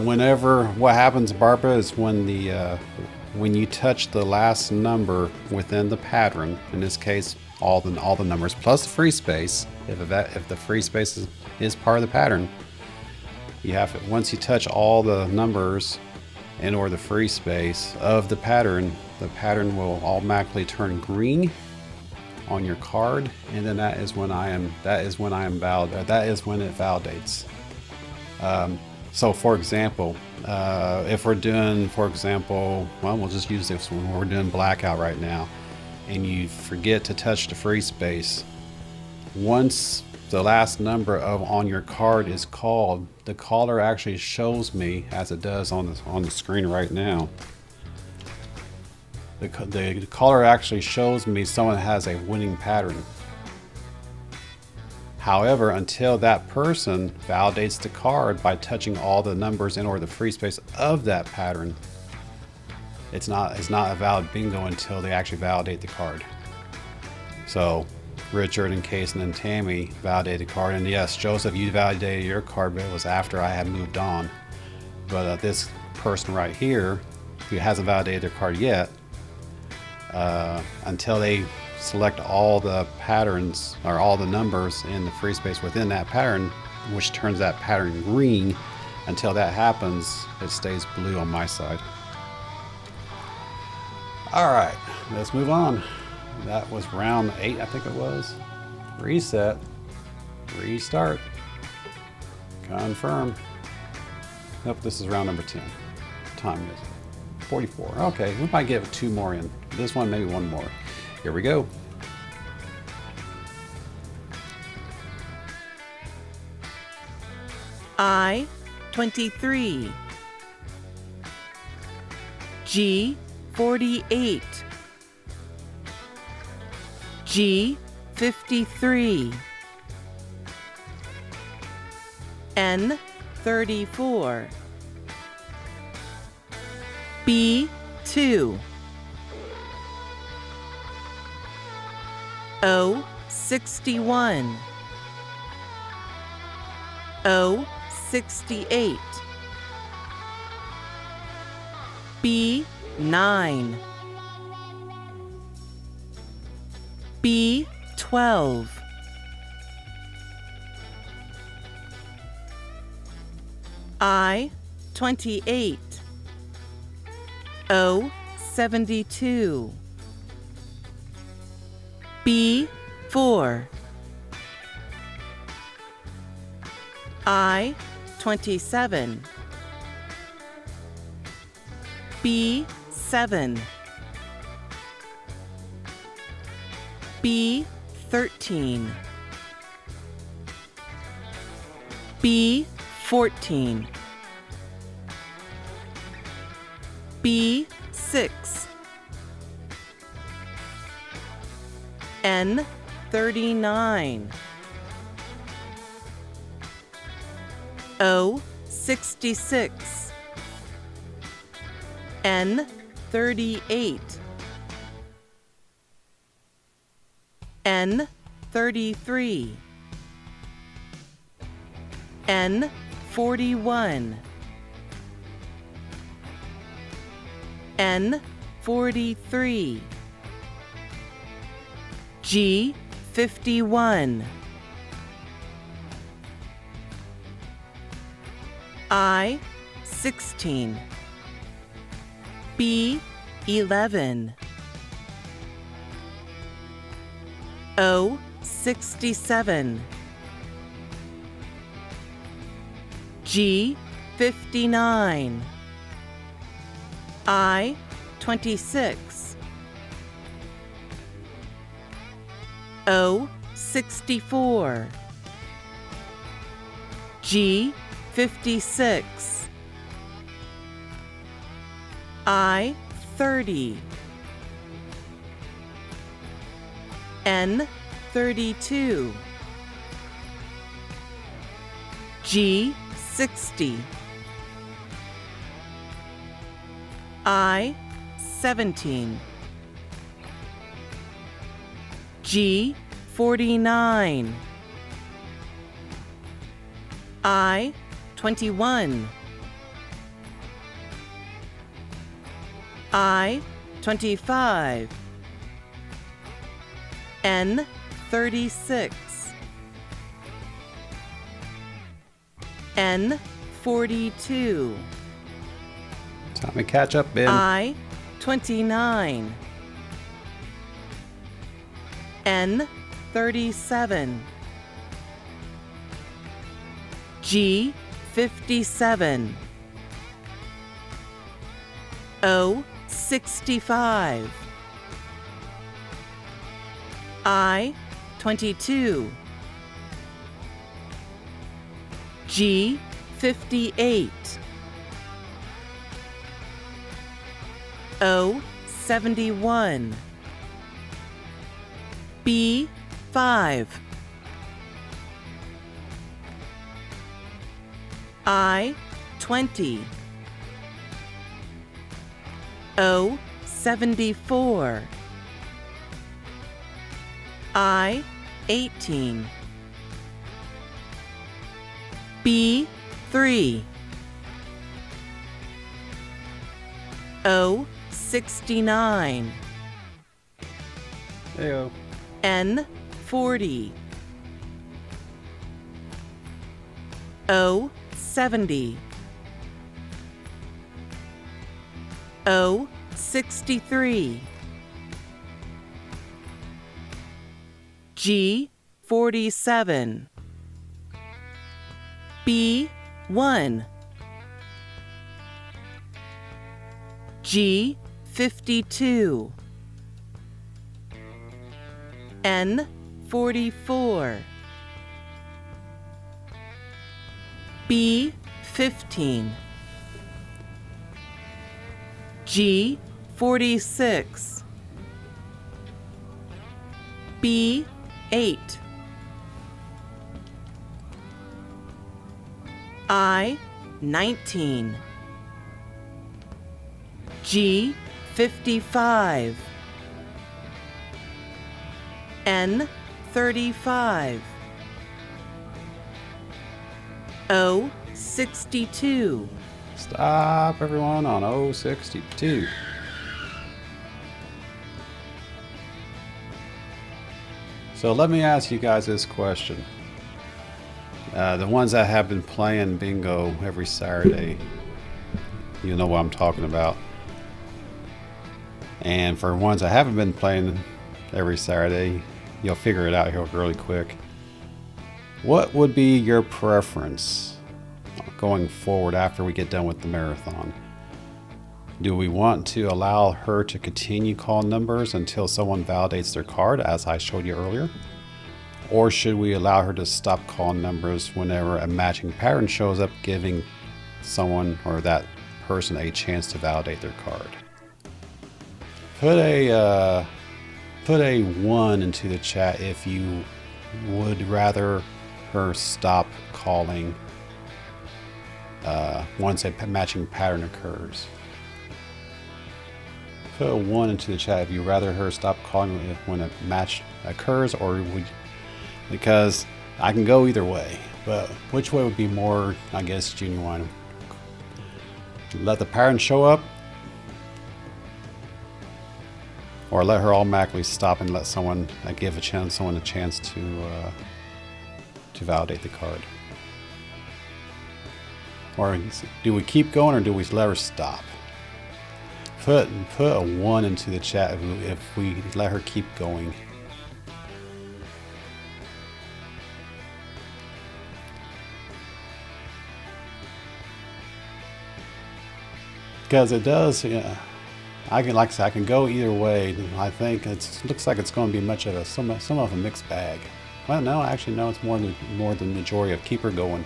Speaker 1: Whenever what happens, Barbara, is when you touch the last number within the pattern. In this case, all the numbers plus the free space. If the free space is part of the pattern, you have to, once you touch all the numbers and or the free space of the pattern will automatically turn green on your card, and then that is when it validates. So for example, if we're doing, well, we'll just use this one. We're doing blackout right now, and you forget to touch the free space. Once the last number on your card is called, the caller actually shows me, as it does on the screen right now. The caller actually shows me someone has a winning pattern. However, until that person validates the card by touching all the numbers in or the free space of that pattern, it's not a valid bingo until they actually validate the card. So Richard and Kason and Tammy validated the card, and yes, Joseph, you validated your card, but it was after I had moved on. But this person right here, who hasn't validated their card yet, until they select all the patterns or all the numbers in the free space within that pattern, which turns that pattern green, until that happens, it stays blue on my side. All right, let's move on. That was round 8, I think it was. Reset, restart, confirm. Nope, this is round number 10. Time is 44. Okay, we might get 2 more in. This one, maybe 1 more. Here we go.
Speaker 2: I 23, G 48, G 53, N 34, B 2, O 61, O 68, B 9, B 12, I 28, O 72, B 4, I 27, B 7, B13, B14, B6, N39, O66, N38, N33, N41, N43, G51, I16, B11, O67, G59, I26, O64, G56, I30, N32, G60, I17, G49, I21, I25, N36, N42,
Speaker 1: Time to catch up, Ben.
Speaker 2: I29, N37, G57, O65, I22, G58, O71, B5, I20, O74, I18, B3, O69,
Speaker 1: There you go.
Speaker 2: N40, O70, O63, G47, B1, G52, N44, B15, G46, B8, I19, G55, N35, O62,
Speaker 1: Stop, everyone, on 062. So let me ask you guys this question. The ones that have been playing bingo every Saturday, you know what I'm talking about. And for ones that haven't been playing every Saturday, you'll figure it out here really quick. What would be your preference going forward after we get done with the marathon? Do we want to allow her to continue calling numbers until someone validates their card, as I showed you earlier? Or should we allow her to stop calling numbers whenever a matching pattern shows up, giving someone or that person a chance to validate their card? Put a 1 into the chat if you would rather her stop calling once a matching pattern occurs. Put a 1 into the chat if you'd rather her stop calling when a match occurs, or would, because I can go either way, but which way would be more, I guess, genuine? Let the pattern show up, or let her automatically stop and let someone give someone a chance to validate the card? Or do we keep going, or do we let her stop? Put a 1 into the chat if we let her keep going. Because it does, yeah. I can go either way. I think looks like it's going to be much of some of a mixed bag. Well, no, actually, no. It's more the majority of keep her going.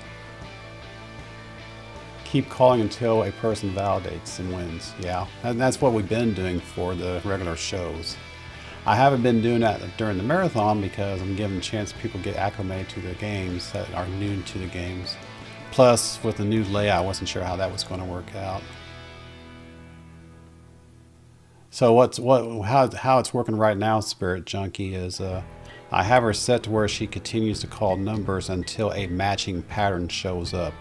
Speaker 1: Keep calling until a person validates and wins. Yeah, and that's what we've been doing for the regular shows. I haven't been doing that during the marathon because I'm giving a chance people get acclimated to the games that are new to the games. Plus, with the new layout, I wasn't sure how that was going to work out. So how it's working right now, Spirit Junkie, is I have her set to where she continues to call numbers until a matching pattern shows up.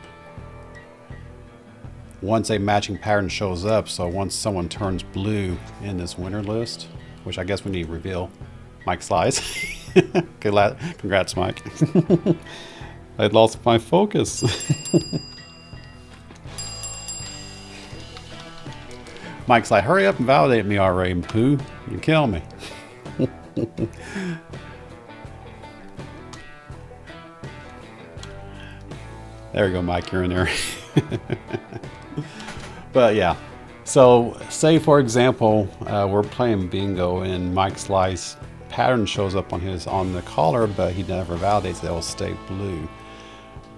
Speaker 1: Once a matching pattern shows up, so once someone turns blue in this winner list, which I guess we need to reveal, Mike Slice. Congrats, Mike. I lost my focus. Mike's like, hurry up and validate me already, Pooh. You kill me. There you go, Mike. You're in there. But yeah, so say for example, we're playing bingo and Mike Slice pattern shows up on the collar, but he never validates it. It will stay blue.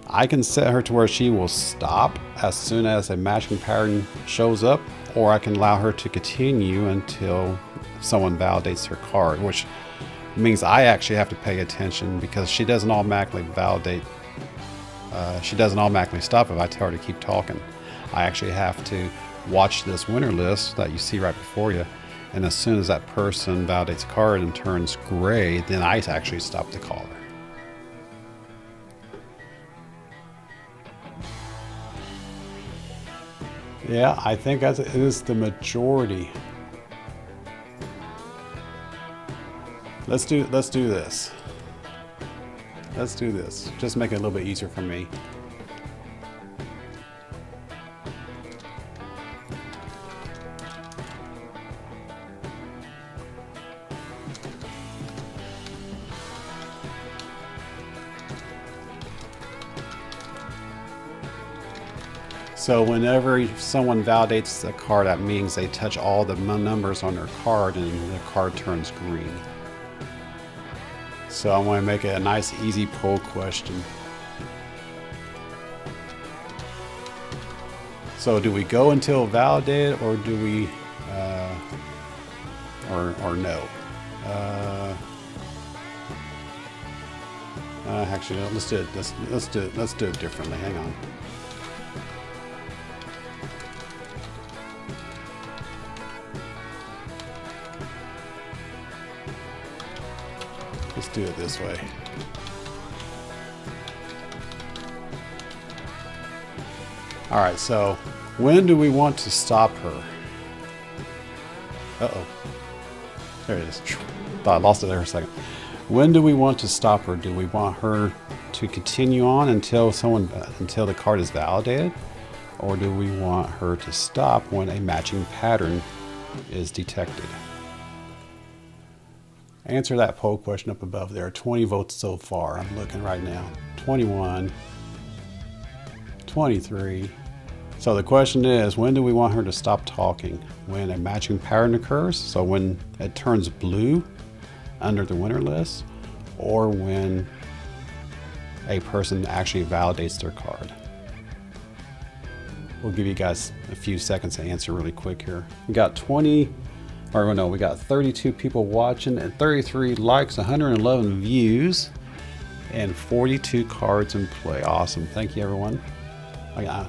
Speaker 1: I can set her to where she will stop as soon as a matching pattern shows up, or I can allow her to continue until someone validates her card, which means I actually have to pay attention because she doesn't automatically validate. She doesn't automatically stop if I tell her to keep talking. I actually have to watch this winner list that you see right before you, and as soon as that person validates a card and turns gray, then I actually stop the caller. Yeah, I think it is the majority. Let's do this. Let's do this. Just make it a little bit easier for me. So whenever someone validates a card, that means they touch all the numbers on their card and the card turns green. So I want to make it a nice, easy poll question. So do we go until validated, or do we, or no? Actually, no, let's do it. Let's do it differently. Hang on. Let's do it this way. All right, so when do we want to stop her? Uh-oh. There it is. Thought I lost it there for a second. When do we want to stop her? Do we want her to continue on until the card is validated? Or do we want her to stop when a matching pattern is detected? Answer that poll question up above. There are 20 votes so far. I'm looking right now. 21, 23, So the question is, when do we want her to stop talking? When a matching pattern occurs, so when it turns blue under the winner list, or when a person actually validates their card. We'll give you guys a few seconds to answer really quick here. We got 32 people watching and 33 likes, 111 views, and 42 cards in play. Awesome. Thank you, everyone.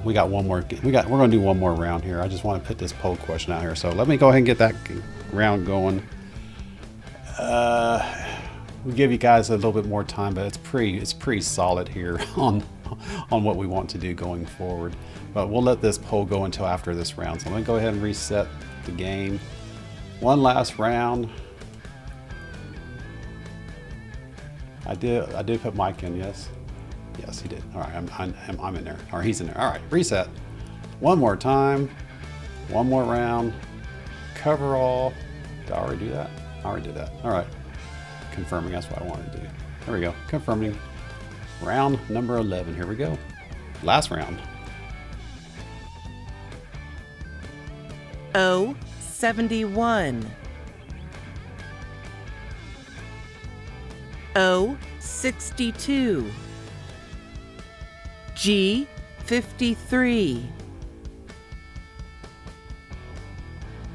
Speaker 1: We got one more. We're going to do one more round here. I just want to put this poll question out here. So let me go ahead and get that round going. We'll give you guys a little bit more time, but it's pretty solid here on what we want to do going forward. But we'll let this poll go until after this round. So let me go ahead and reset the game. One last round. I did put Mike in, yes? Yes, he did. All right, I'm in there, or he's in there. All right, reset. One more time. One more round. Cover all. Did I already do that? I already did that. All right. Confirming, that's what I wanted to do. There we go. Confirming. Round number 11. Here we go. Last round.
Speaker 2: 71. 62. G 53.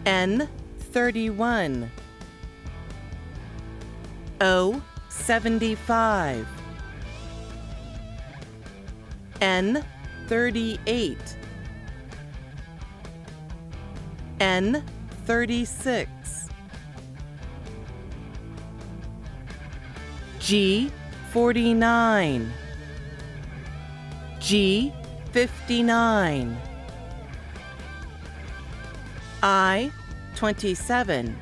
Speaker 2: N 31. 75. N 38. N 36. G 49. G 59. I 27.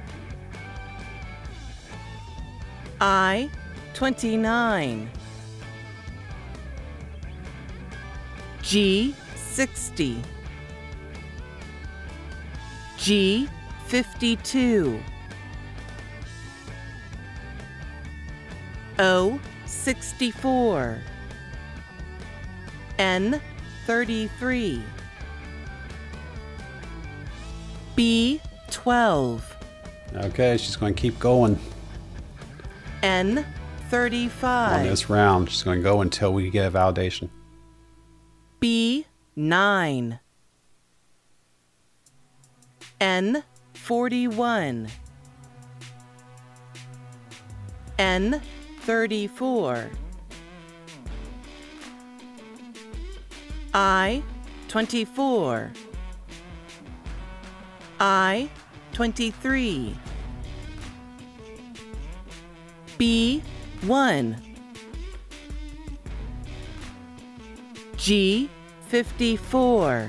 Speaker 2: I 29. G 60. G 52. O 64. N 33. B 12.
Speaker 1: Okay, she's going to keep going
Speaker 2: N 35.
Speaker 1: on this round. She's going to go until we get a validation.
Speaker 2: B 9. N 41. N 34. I 24. I 23. B 1. G 54.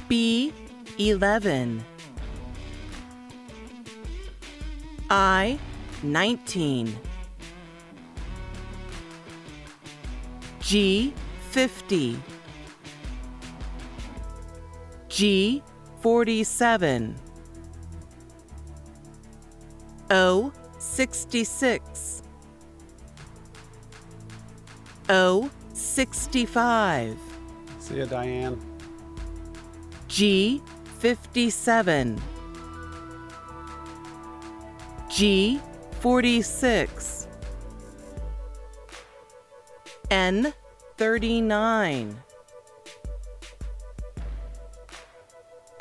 Speaker 2: B 11. I 19. G 50. G 47. O 66. O 65.
Speaker 1: See ya, Diane.
Speaker 2: G 57. G 46. N 39.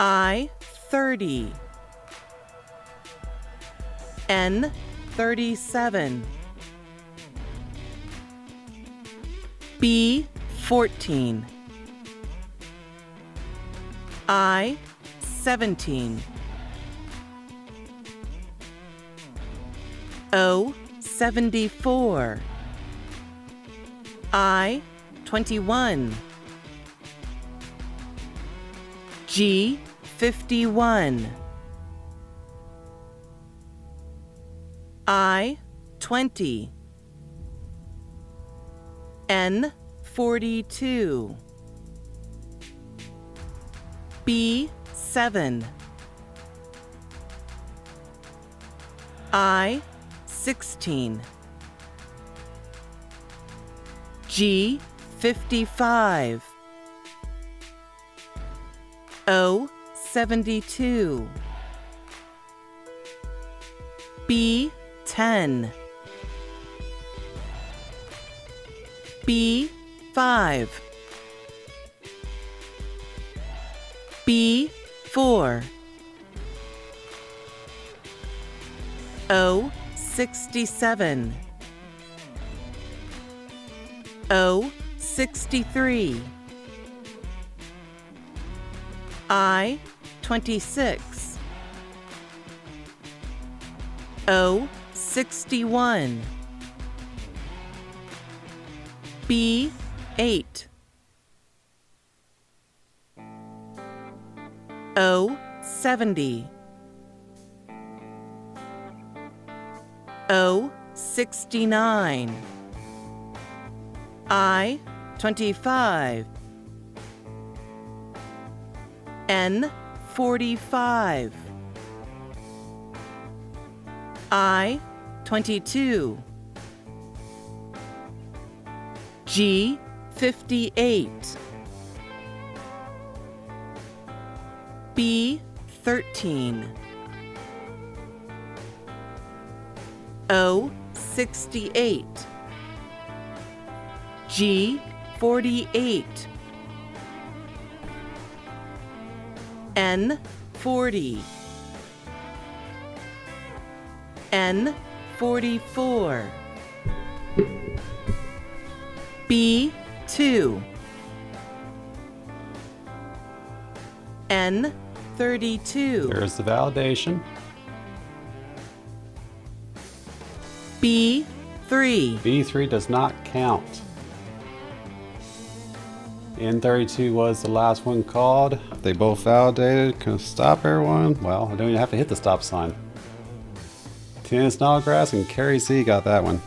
Speaker 2: I 30. N 37. B 14. I 17. O 74. I 21. G 51. I 20. N 42. B 7. I 16. G 55. O 72. B 10. B 5. B 4. O 67. O 63. I 26. O 61. B 8. O 70. O 69. I 25. N 45. I 22. G 58. B 13. O 68. G 48. N 40. N 44. B 2. N 32.
Speaker 1: There's the validation.
Speaker 2: B 3.
Speaker 1: B3 does not count. N32 was the last one called. They both validated. Can I stop everyone? Well, I don't even have to hit the stop sign. Tina Snodgrass and Carrie Z got that one.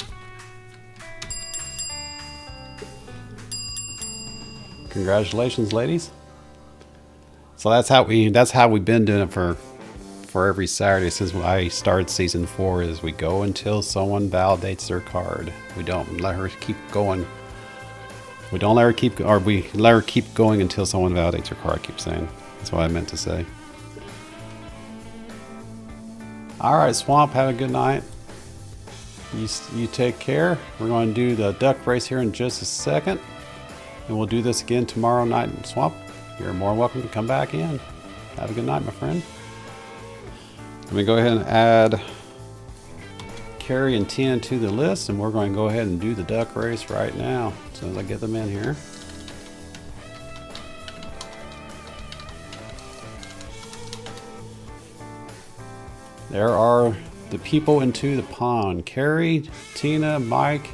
Speaker 1: Congratulations, ladies. So that's how we've been doing it for every Saturday since I started season 4. Is we go until someone validates their card. We don't let her keep going. We let her keep going until someone validates her card. I keep saying. That's what I meant to say. All right, Swamp. Have a good night. You take care. We're going to do the duck race here in just a second, and we'll do this again tomorrow night. Swamp, you're more than welcome to come back in. Have a good night, my friend. Let me go ahead and add Carrie and Tina to the list, and we're going to go ahead and do the duck race right now as soon as I get them in here. There are the people into the pond: Carrie, Tina, Mike,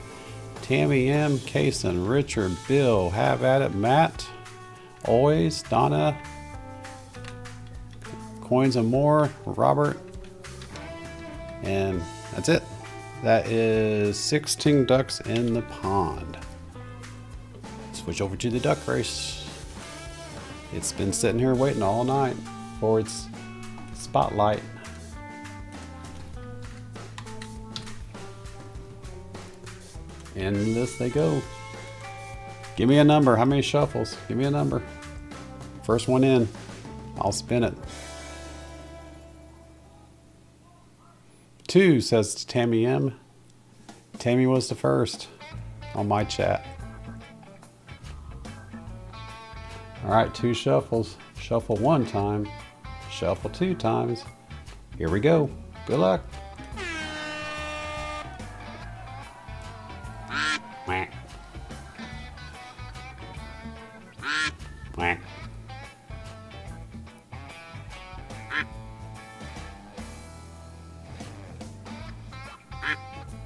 Speaker 1: Tammy M, Kason, Richard, Bill, Have At It, Matt, Always, Donna, Coins and More, Robert, and that's it. That is 16 ducks in the pond. Switch over to the duck race. It's been sitting here waiting all night for its spotlight. And this they go. Give me a number. How many shuffles? Give me a number. First one in. I'll spin it. 2, says Tammy M. Tammy was the first on my chat. Alright, 2 shuffles. Shuffle 1 time. Shuffle 2 times. Here we go. Good luck. Quack. Quack.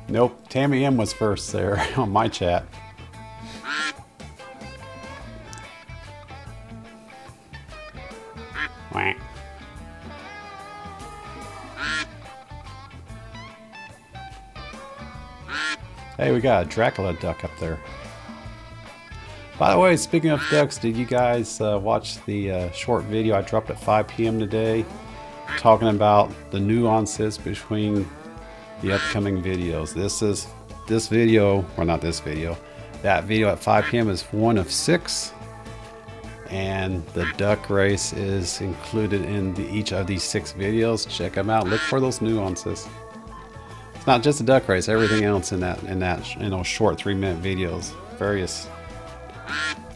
Speaker 1: Nope, Tammy M was first there on my chat. Quack. Hey, we got a Dracula duck up there. By the way, speaking of ducks, did you guys watch the short video I dropped at 5 p.m. today talking about the nuances between the upcoming videos? This video, or not this video, that video at 5 p.m. is one of 6. And the duck race is included in each of these 6 videos. Check them out. Look for those nuances. It's not just a duck race. Everything else in that short 3-minute videos. Various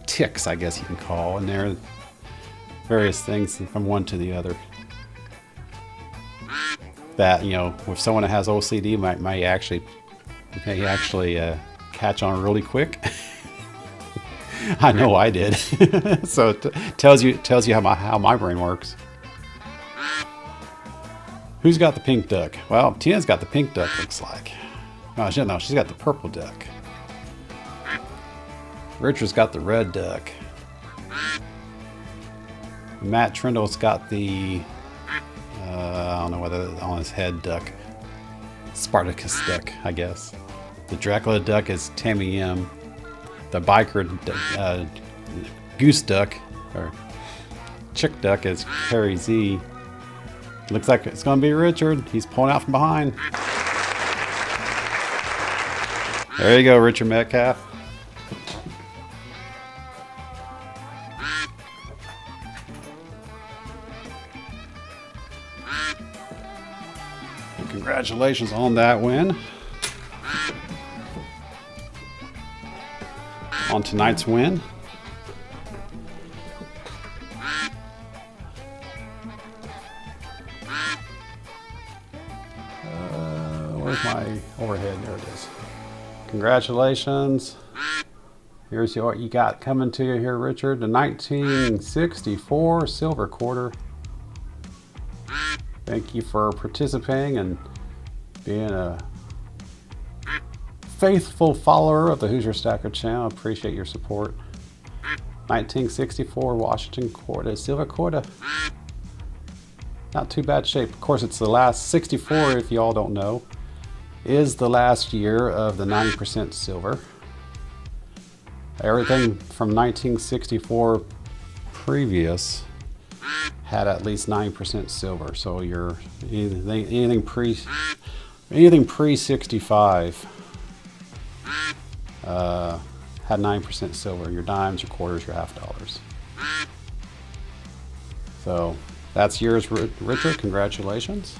Speaker 1: ticks, I guess you can call, and there various things from one to the other. That, you know, if someone that has OCD might actually catch on really quick. I know I did. So it tells you how my brain works. Who's got the pink duck? Well, Tina's got the pink duck, looks like. No, she's got the purple duck. Richard's got the red duck. Matt Trindle's got the I don't know whether on his head duck. Spartacus duck, I guess. The Dracula duck is Tammy M. The biker goose duck or chick duck is Harry Z. Looks like it's going to be Richard. He's pulling out from behind. There you go, Richard Metcalf. Congratulations on that win. On tonight's win. Where's my overhead? There it is. Congratulations. Here's what you got coming to you here, Richard. The 1964 silver quarter. Thank you for participating and being a faithful follower of the Hoosier Stacker channel. Appreciate your support. 1964 Washington quarter, silver quarter. Not too bad shape. Of course, it's the last 64, if you all don't know, is the last year of the 90% silver. Everything from 1964 previous had at least 9% silver. So you're anything pre 65 had 9% silver. Your dimes, your quarters, your half dollars. So that's yours, Richard. Congratulations.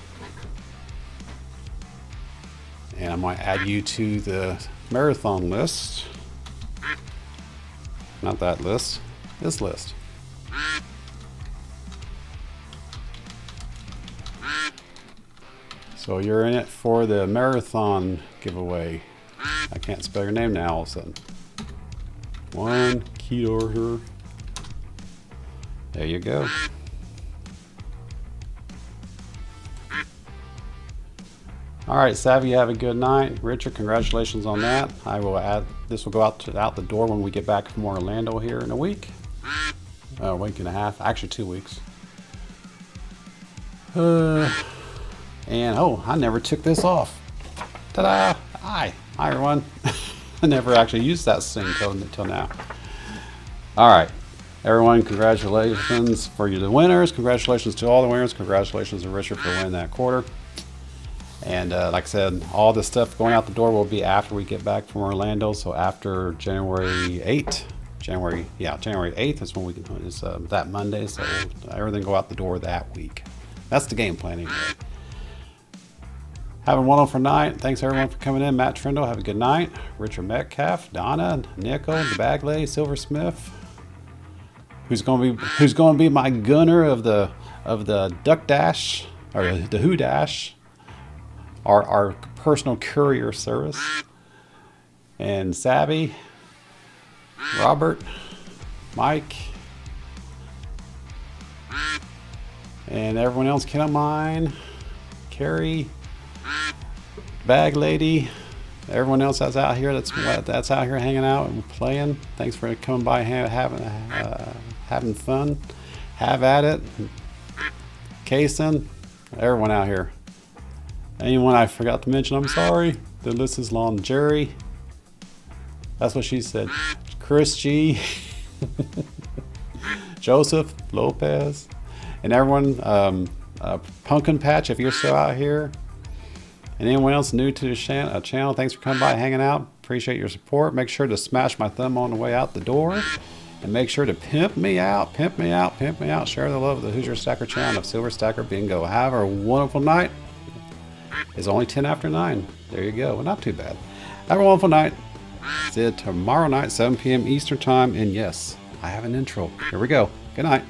Speaker 1: And I'm going to add you to the marathon list. Not that list, this list. So you're in it for the marathon giveaway. I can't spell your name now all of a sudden. One key order. There you go. All right, Savvy, have a good night. Richard, congratulations on that. I will add, this will go out the door when we get back from Orlando here in a week. A week and a half, actually 2 weeks. And oh, I never took this off. Ta-da! Hi everyone. I never actually used that thing until now. All right, everyone, congratulations for you, the winners. Congratulations to all the winners. Congratulations to Richard for winning that quarter. And like I said, all this stuff going out the door will be after we get back from Orlando. So after January 8th. January 8th is when we can, is that Monday. So everything go out the door that week. That's the game plan anyway. Have a wonderful night. Thanks everyone for coming in. Matt Trindle, have a good night. Richard Metcalf, Donna, Nickel, the Bag Lady, Silversmith. Who's going to be my gunner of the Duck Dash or the Who Dash, our personal courier service. And Savvy, Robert, Mike, and everyone else can't mind. Carrie, Bag Lady, everyone else that's out here that's out here hanging out and playing. Thanks for coming by, having fun. Have at it. Kason, everyone out here. Anyone I forgot to mention, I'm sorry. The list is long. Jerry, that's what she said. Chris G, Joseph Lopez, and everyone. Pumpkin Patch, if you're still out here. And anyone else new to the channel, thanks for coming by, hanging out. Appreciate your support. Make sure to smash my thumb on the way out the door. And make sure to pimp me out, pimp me out, pimp me out. Share the love of the Hoosier Stacker channel of Silver Stacker Bingo. Have a wonderful night. It's only 10 after 9. There you go. Well, not too bad. Have a wonderful night. See you tomorrow night, 7 p.m. Eastern Time. And yes, I have an intro. Here we go. Good night.